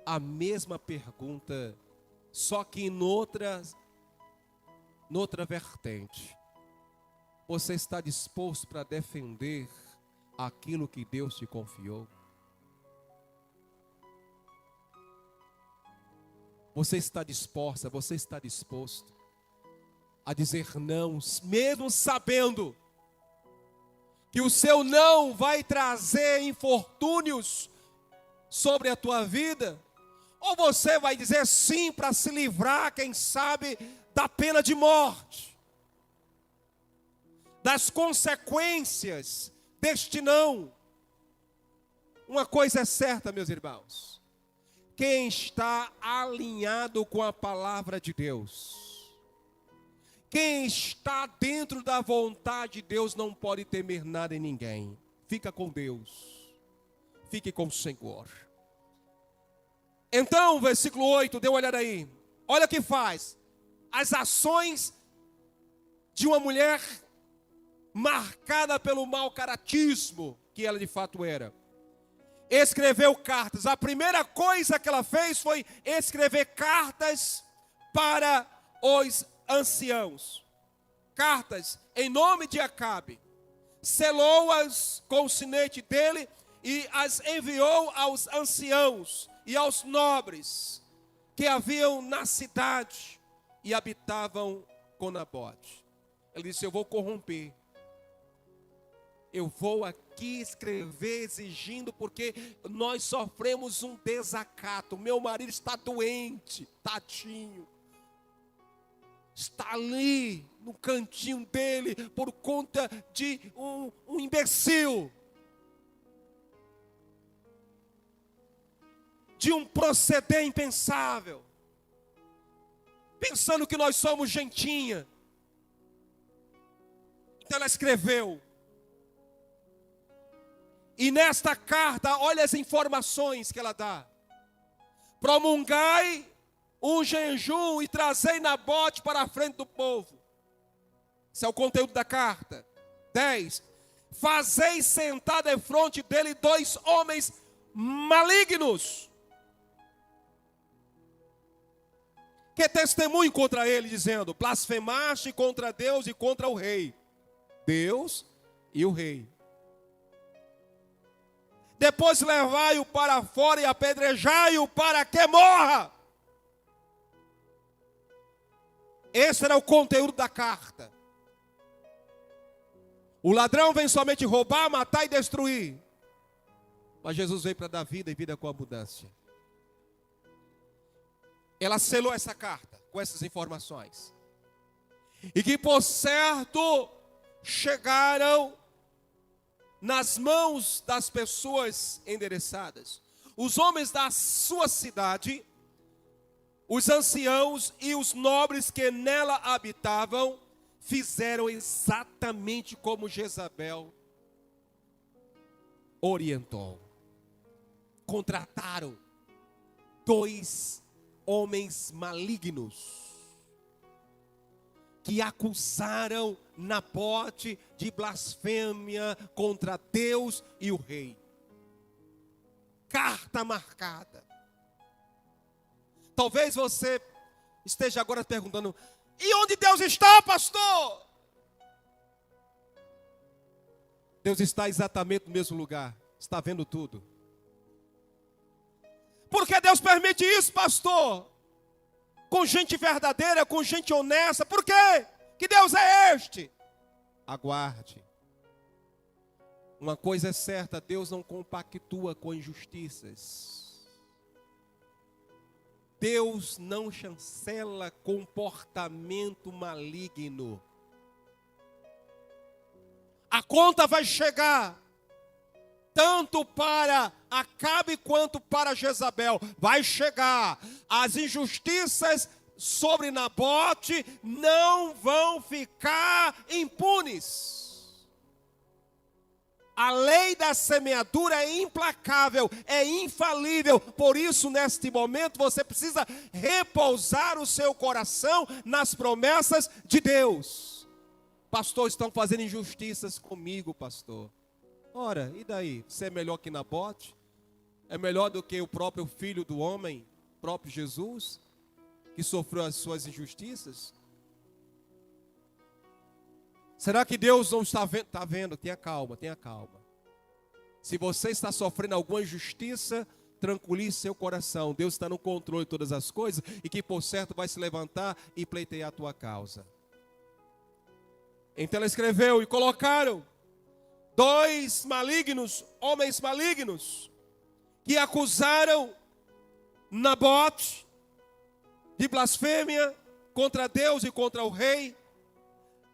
a mesma pergunta, só que noutra vertente. Você está disposto para defender aquilo que Deus te confiou? Você está disposta, você está disposto a dizer não, mesmo sabendo que o seu não vai trazer infortúnios sobre a tua vida? Ou você vai dizer sim para se livrar, quem sabe, da pena de morte, das consequências deste não? Uma coisa é certa, meus irmãos: quem está alinhado com a palavra de Deus, quem está dentro da vontade de Deus, não pode temer nada em ninguém. Fica com Deus, fique com o Senhor. Então, versículo 8, dê uma olhada aí. Olha o que faz. As ações de uma mulher marcada pelo mau caratismo, que ela de fato era. Escreveu cartas. A primeira coisa que ela fez foi escrever cartas para os anciãos. Cartas em nome de Acabe. Selou-as com o sinete dele e as enviou aos anciãos e aos nobres que haviam na cidade e habitavam com Nabote. Ele disse: eu vou corromper. Eu vou aqui escrever exigindo, porque nós sofremos um desacato. Meu marido está doente, tadinho. Está ali no cantinho dele por conta de um imbecil. De um proceder impensável. Pensando que nós somos gentinha. Então ela escreveu. E nesta carta, olha as informações que ela dá. Promulgai um jejum e trazei Nabote para a frente do povo. Esse é o conteúdo da carta. 10. Fazei sentar defronte dele 2 homens malignos, que testemunhem contra ele, dizendo: blasfemaste contra Deus e contra o rei. Deus e o rei. Depois levai-o para fora e apedrejai-o para que morra. Esse era o conteúdo da carta. O ladrão vem somente roubar, matar e destruir. Mas Jesus veio para dar vida e vida com abundância. Ela selou essa carta com essas informações. E que por certo chegaram nas mãos das pessoas endereçadas. Os homens da sua cidade, os anciãos e os nobres que nela habitavam, fizeram exatamente como Jezabel orientou. Contrataram 2 homens malignos que acusaram Nabote de blasfêmia contra Deus e o rei. Carta marcada. Talvez você esteja agora perguntando: e onde Deus está, pastor? Deus está exatamente no mesmo lugar, está vendo tudo. Por que Deus permite isso, pastor? Com gente verdadeira, com gente honesta. Por quê? Que Deus é este? Aguarde. Uma coisa é certa: Deus não compactua com injustiças. Deus não chancela comportamento maligno. A conta vai chegar, tanto para Acabe quanto para Jezabel. Vai chegar. As injustiças sobre Nabote não vão ficar impunes. A lei da semeadura é implacável, é infalível. Por isso, neste momento, você precisa repousar o seu coração nas promessas de Deus. Pastor, estão fazendo injustiças comigo, pastor. Ora, e daí? Você é melhor que Nabote? É melhor do que o próprio filho do homem, próprio Jesus, que sofreu as suas injustiças? Será que Deus não está vendo? Está vendo, tenha calma, tenha calma. Se você está sofrendo alguma injustiça, tranquilize seu coração. Deus está no controle de todas as coisas e que por certo vai se levantar e pleitear a tua causa. Então ela escreveu: e colocaram 2 malignos, homens malignos, que acusaram Nabote de blasfêmia contra Deus e contra o rei.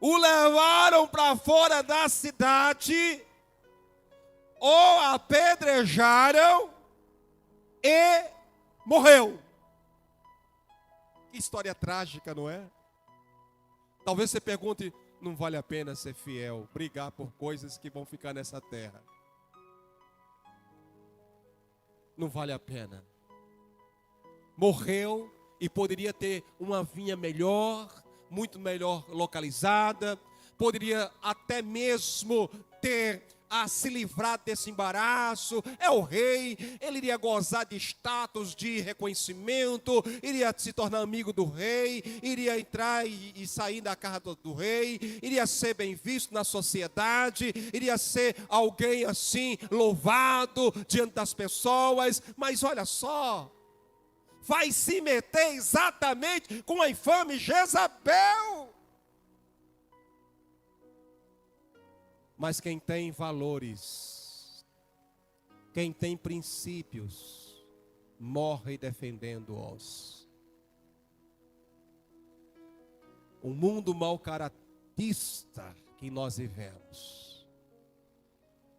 O levaram para fora da cidade, o apedrejaram e morreu. Que história trágica, não é? Talvez você pergunte: não vale a pena ser fiel, brigar por coisas que vão ficar nessa terra? Não vale a pena. Morreu e poderia ter uma vinha melhor, muito melhor localizada, poderia até mesmo ter a se livrar desse embaraço, é o rei, ele iria gozar de status, de reconhecimento, iria se tornar amigo do rei, iria entrar e sair da casa do rei, iria ser bem visto na sociedade, iria ser alguém assim louvado diante das pessoas, mas olha só, vai se meter exatamente com a infame Jezabel. Mas quem tem valores, quem tem princípios, morre defendendo-os. O mundo mau caratista que nós vivemos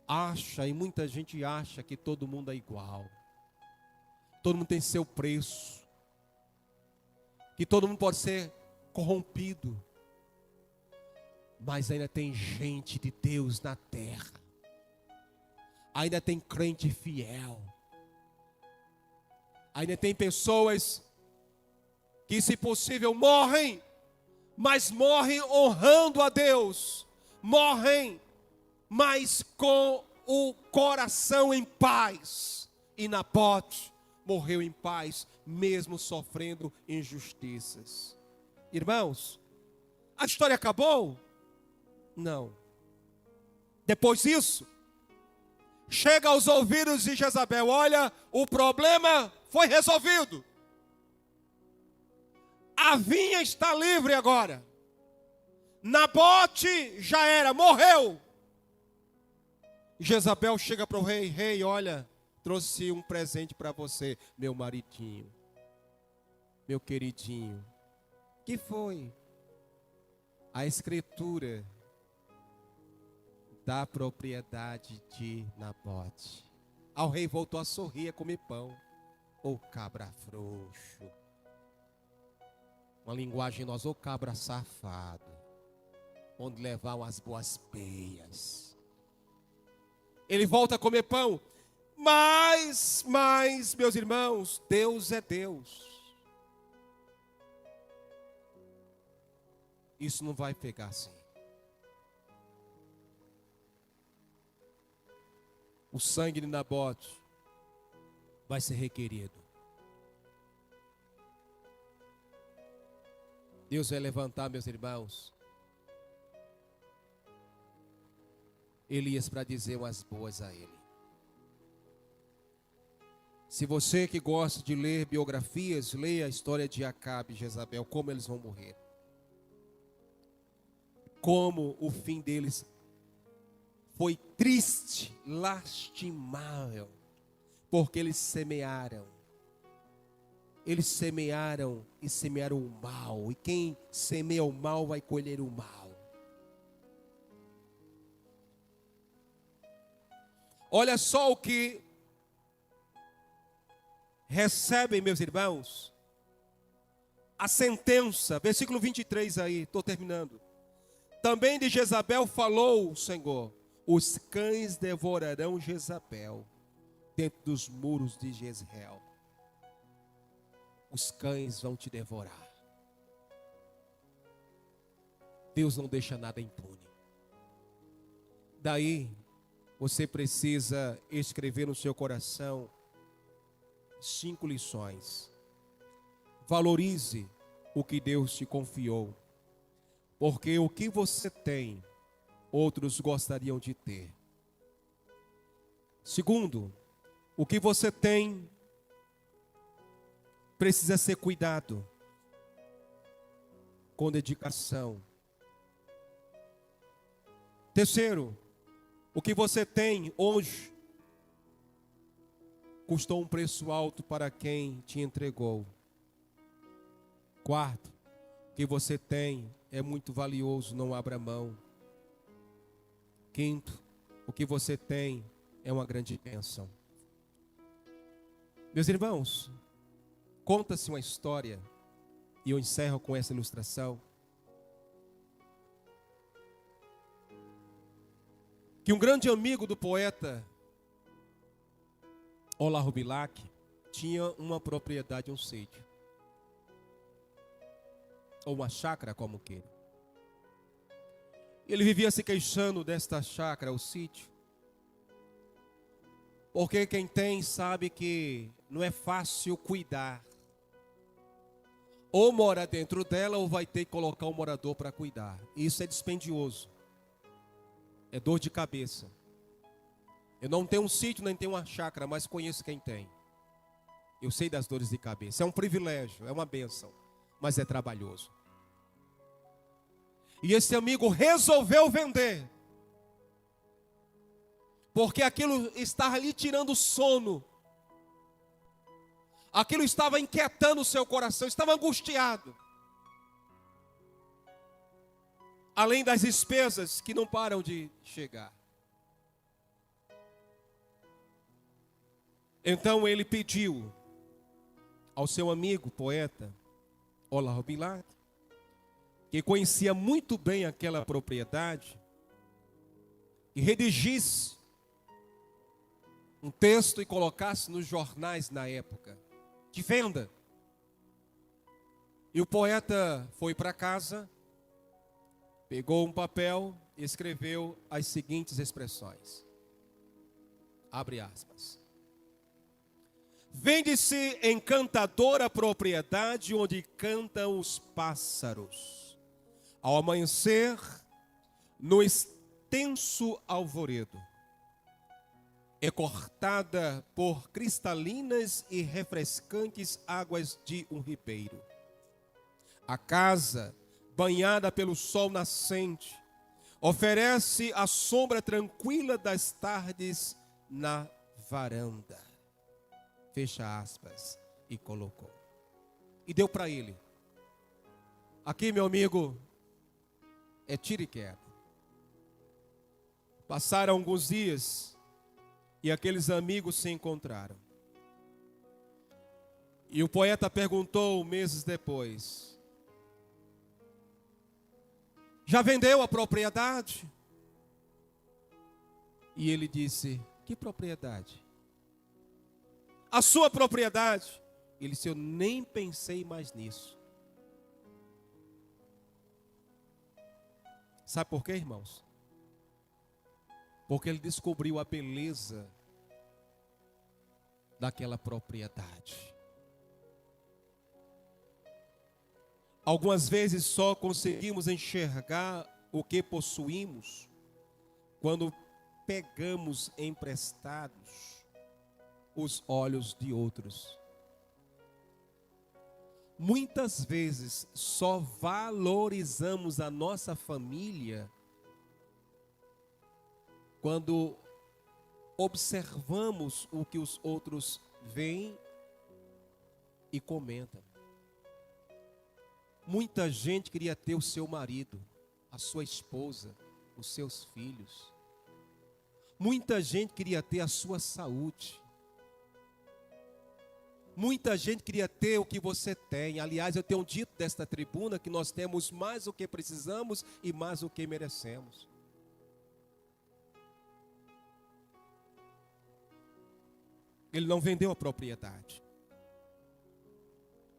acha, e muita gente acha, que todo mundo é igual. Todo mundo tem seu preço, que todo mundo pode ser corrompido, mas ainda tem gente de Deus na terra, ainda tem crente fiel, ainda tem pessoas que, se possível, morrem, mas morrem honrando a Deus, morrem, mas com o coração em paz. E Nabote morreu em paz, mesmo sofrendo injustiças. Irmãos, a história acabou? Não. Depois disso, chega aos ouvidos de Jezabel: olha, o problema foi resolvido. A vinha está livre agora. Nabote já era, morreu. Jezabel chega para o rei: rei, olha, trouxe um presente para você, meu maridinho, meu queridinho. Que foi? A escritura da propriedade de Nabote. Ao rei voltou a sorrir, a comer pão. Ô cabra frouxo. Uma linguagem nossa: ô cabra safado. Onde levar as boas peias. Ele volta a comer pão. Mas, meus irmãos, Deus é Deus. Isso não vai pegar assim. O sangue de Nabote vai ser requerido. Deus vai levantar, meus irmãos, Elias para dizer umas boas a ele. Se você que gosta de ler biografias, leia a história de Acabe e Jezabel, como eles vão morrer. Como o fim deles foi triste, lastimável, porque eles semearam. Eles semearam e semearam o mal, e quem semeia o mal vai colher o mal. Olha só o que recebem, meus irmãos, a sentença, versículo 23 aí, estou terminando. Também de Jezabel falou o Senhor: os cães devorarão Jezabel dentro dos muros de Jezreel. Os cães vão te devorar. Deus não deixa nada impune. Daí, você precisa escrever no seu coração 5 lições. Valorize o que Deus te confiou, porque o que você tem, outros gostariam de ter. Segundo, o que você tem precisa ser cuidado, com dedicação. Terceiro, o que você tem hoje custou um preço alto para quem te entregou. Quarto, o que você tem é muito valioso, não abra mão. Quinto, o que você tem é uma grande bênção. Meus irmãos, conta-se uma história, e eu encerro com essa ilustração, que um grande amigo do poeta Olavo Bilac tinha uma propriedade, um sítio, ou uma chácara, como queira. Ele vivia se queixando desta chácara, o sítio, Porque quem tem sabe que não é fácil cuidar. Ou mora dentro dela ou vai ter que colocar um morador para cuidar. Isso é dispendioso. É dor de cabeça. Eu não tenho um sítio, nem tenho uma chácara, mas conheço quem tem. Eu sei das dores de cabeça. É um privilégio, é uma bênção, mas é trabalhoso. E esse amigo resolveu vender. Porque aquilo estava lhe tirando o sono. Aquilo estava inquietando o seu coração, estava angustiado. Além das despesas que não param de chegar. Então ele pediu ao seu amigo poeta, Olavo Bilac, que conhecia muito bem aquela propriedade, que redigisse um texto e colocasse nos jornais na época, de venda. E o poeta foi para casa, pegou um papel e escreveu as seguintes expressões. Abre aspas. Vende-se encantadora propriedade onde cantam os pássaros. Ao amanhecer, no extenso alvoredo, é cortada por cristalinas e refrescantes águas de um ribeiro. A casa, banhada pelo sol nascente, oferece a sombra tranquila das tardes na varanda. Fecha aspas, e colocou. E deu para ele. Aqui, meu amigo, é tiro e queda. Passaram alguns dias e aqueles amigos se encontraram. E o poeta perguntou meses depois: já vendeu a propriedade? E ele disse: que propriedade? A sua propriedade. Ele disse: eu nem pensei mais nisso. Sabe por quê, irmãos? Porque ele descobriu a beleza daquela propriedade. Algumas vezes só conseguimos enxergar o que possuímos quando pegamos emprestados os olhos de outros. Muitas vezes só valorizamos a nossa família quando observamos o que os outros veem e comentam. Muita gente queria ter o seu marido, a sua esposa, os seus filhos. Muita gente queria ter a sua saúde. Muita gente queria ter o que você tem. Aliás, eu tenho dito desta tribuna que nós temos mais o que precisamos e mais o que merecemos. Ele não vendeu a propriedade.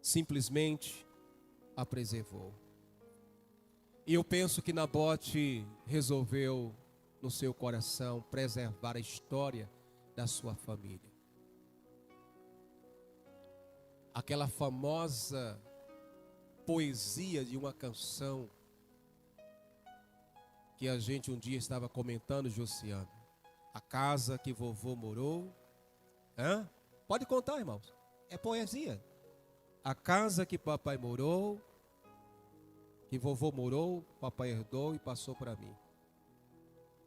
Simplesmente a preservou. E eu penso que Nabote resolveu no seu coração preservar a história da sua família. Aquela famosa poesia de uma canção que a gente um dia estava comentando, Josiano. A casa que vovô morou. Pode contar, irmãos. É poesia. A casa que papai morou, que vovô morou, papai herdou e passou para mim.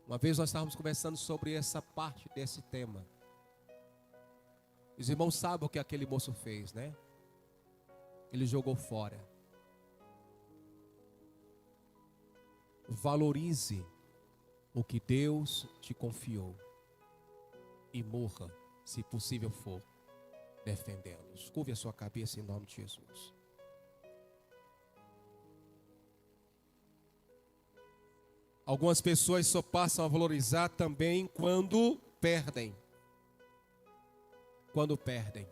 Uma vez nós estávamos conversando sobre essa parte desse tema. Os irmãos sabem o que aquele moço fez, né? Ele jogou fora. Valorize o que Deus te confiou e morra, se possível for, defendendo-os. Curve a sua cabeça em nome de Jesus. Algumas pessoas só passam a valorizar também quando perdem. Quando perdem.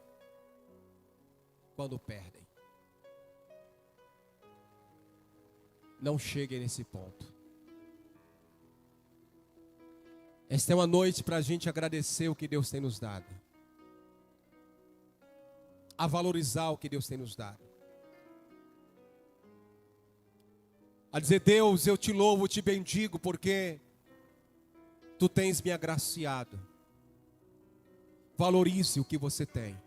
Quando perdem. Não cheguem nesse ponto. Esta é uma noite para a gente agradecer o que Deus tem nos dado, a valorizar o que Deus tem nos dado, a dizer: Deus, eu te louvo, te bendigo, porque tu tens me agraciado. Valorize o que você tem.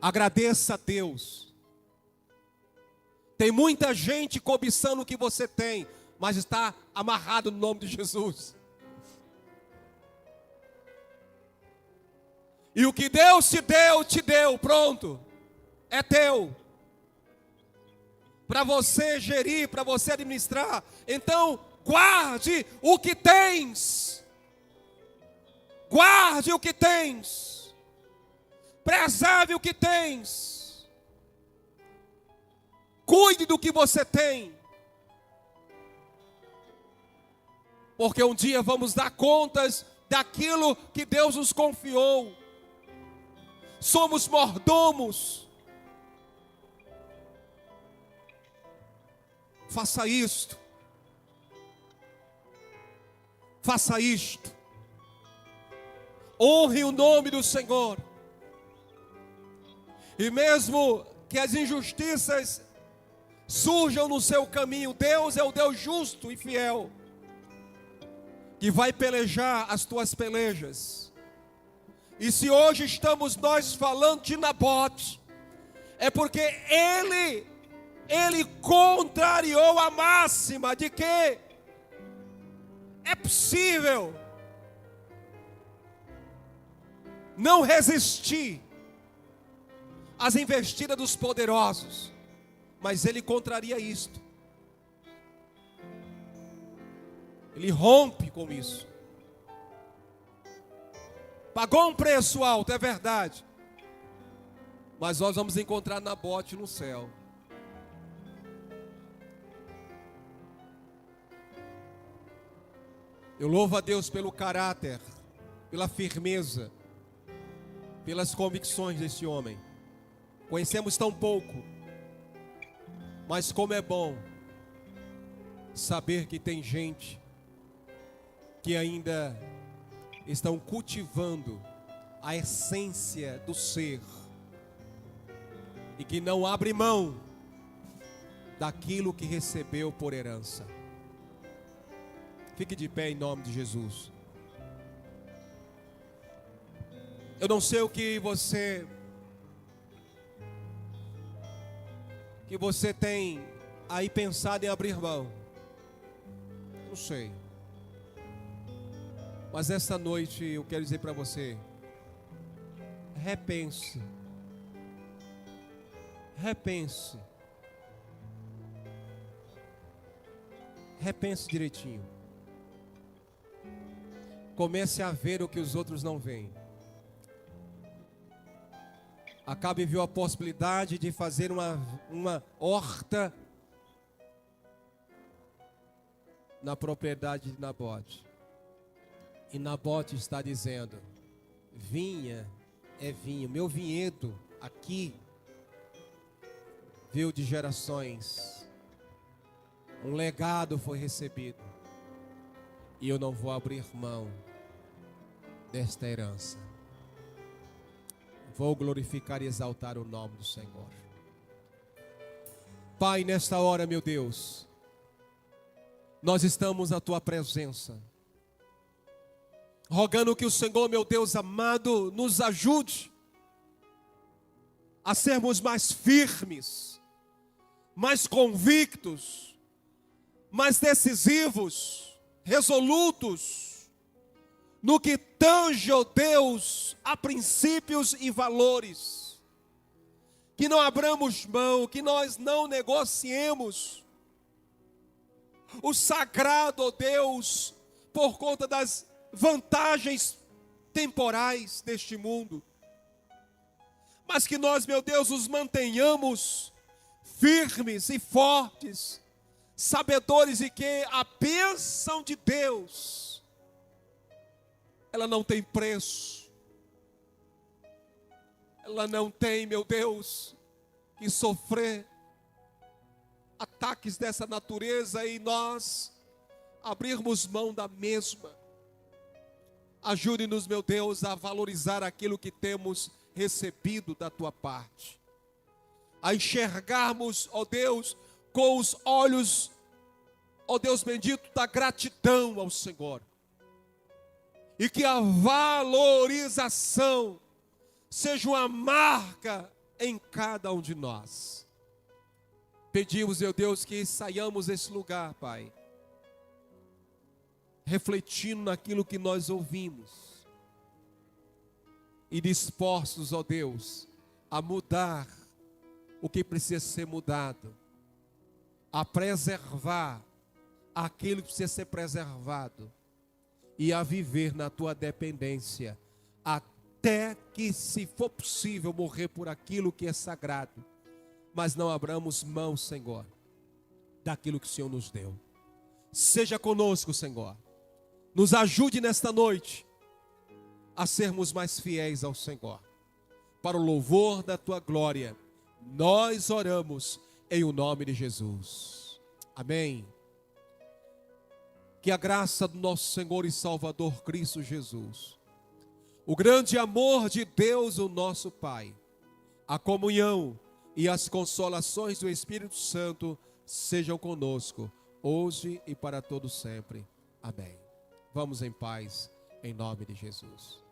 Agradeça a Deus. Tem muita gente cobiçando o que você tem, mas está amarrado no nome de Jesus. E o que Deus te deu, pronto, é teu. Para você gerir, para você administrar. Então, guarde o que tens. Guarde o que tens. Preserve o que tens. Cuide do que você tem. Porque um dia vamos dar contas daquilo que Deus nos confiou. Somos mordomos. Faça isto. Faça isto. Honre o nome do Senhor. E mesmo que as injustiças surjam no seu caminho, Deus é o Deus justo e fiel, que vai pelejar as tuas pelejas. E se hoje estamos nós falando de Nabote, é porque ele contrariou a máxima de que é possível não resistir às investidas dos poderosos, mas ele contraria isto. Ele rompe com isso. Pagou um preço alto, é verdade, mas nós vamos encontrar Nabote no céu. Eu louvo a Deus pelo caráter, pela firmeza, pelas convicções desse homem. Conhecemos tão pouco, mas como é bom saber que tem gente que ainda estão cultivando a essência do ser e que não abre mão daquilo que recebeu por herança. Fique de pé em nome de Jesus. Eu não sei o que você tem aí pensado em abrir mão. Não sei. Mas esta noite eu quero dizer para você: repense. Repense. Repense direitinho. Comece a ver o que os outros não veem. Acabe viu a possibilidade de fazer uma horta na propriedade de Nabote. E Nabote está dizendo: vinha é vinho, meu vinhedo aqui veio de gerações, um legado foi recebido, e eu não vou abrir mão desta herança. Vou glorificar e exaltar o nome do Senhor. Pai, nesta hora, meu Deus, nós estamos à tua presença, rogando que o Senhor, meu Deus amado, nos ajude a sermos mais firmes, mais convictos, mais decisivos, resolutos, no que tange, ó Deus, a princípios e valores. Que não abramos mão, que nós não negociemos o sagrado, ó Deus, por conta das vantagens temporais deste mundo. Mas que nós, meu Deus, nos mantenhamos firmes e fortes, sabedores de que a bênção de Deus, ela não tem preço. Ela não tem, meu Deus, que sofrer ataques dessa natureza e nós abrirmos mão da mesma. Ajude-nos, meu Deus, a valorizar aquilo que temos recebido da tua parte. A enxergarmos, ó Deus, com os olhos, ó Deus bendito, da gratidão ao Senhor. E que a valorização seja uma marca em cada um de nós. Pedimos, meu Deus, que saiamos desse lugar, Pai, refletindo naquilo que nós ouvimos e dispostos, ó Deus, a mudar o que precisa ser mudado, a preservar aquilo que precisa ser preservado e a viver na tua dependência, até que, se for possível, morrer por aquilo que é sagrado, mas não abramos mão, Senhor, daquilo que o Senhor nos deu. Seja conosco, Senhor. Nos ajude nesta noite a sermos mais fiéis ao Senhor. Para o louvor da tua glória, nós oramos em o nome de Jesus. Amém. Que a graça do nosso Senhor e Salvador Cristo Jesus, o grande amor de Deus, o nosso Pai, a comunhão e as consolações do Espírito Santo sejam conosco, hoje e para todo sempre. Amém. Vamos em paz, em nome de Jesus.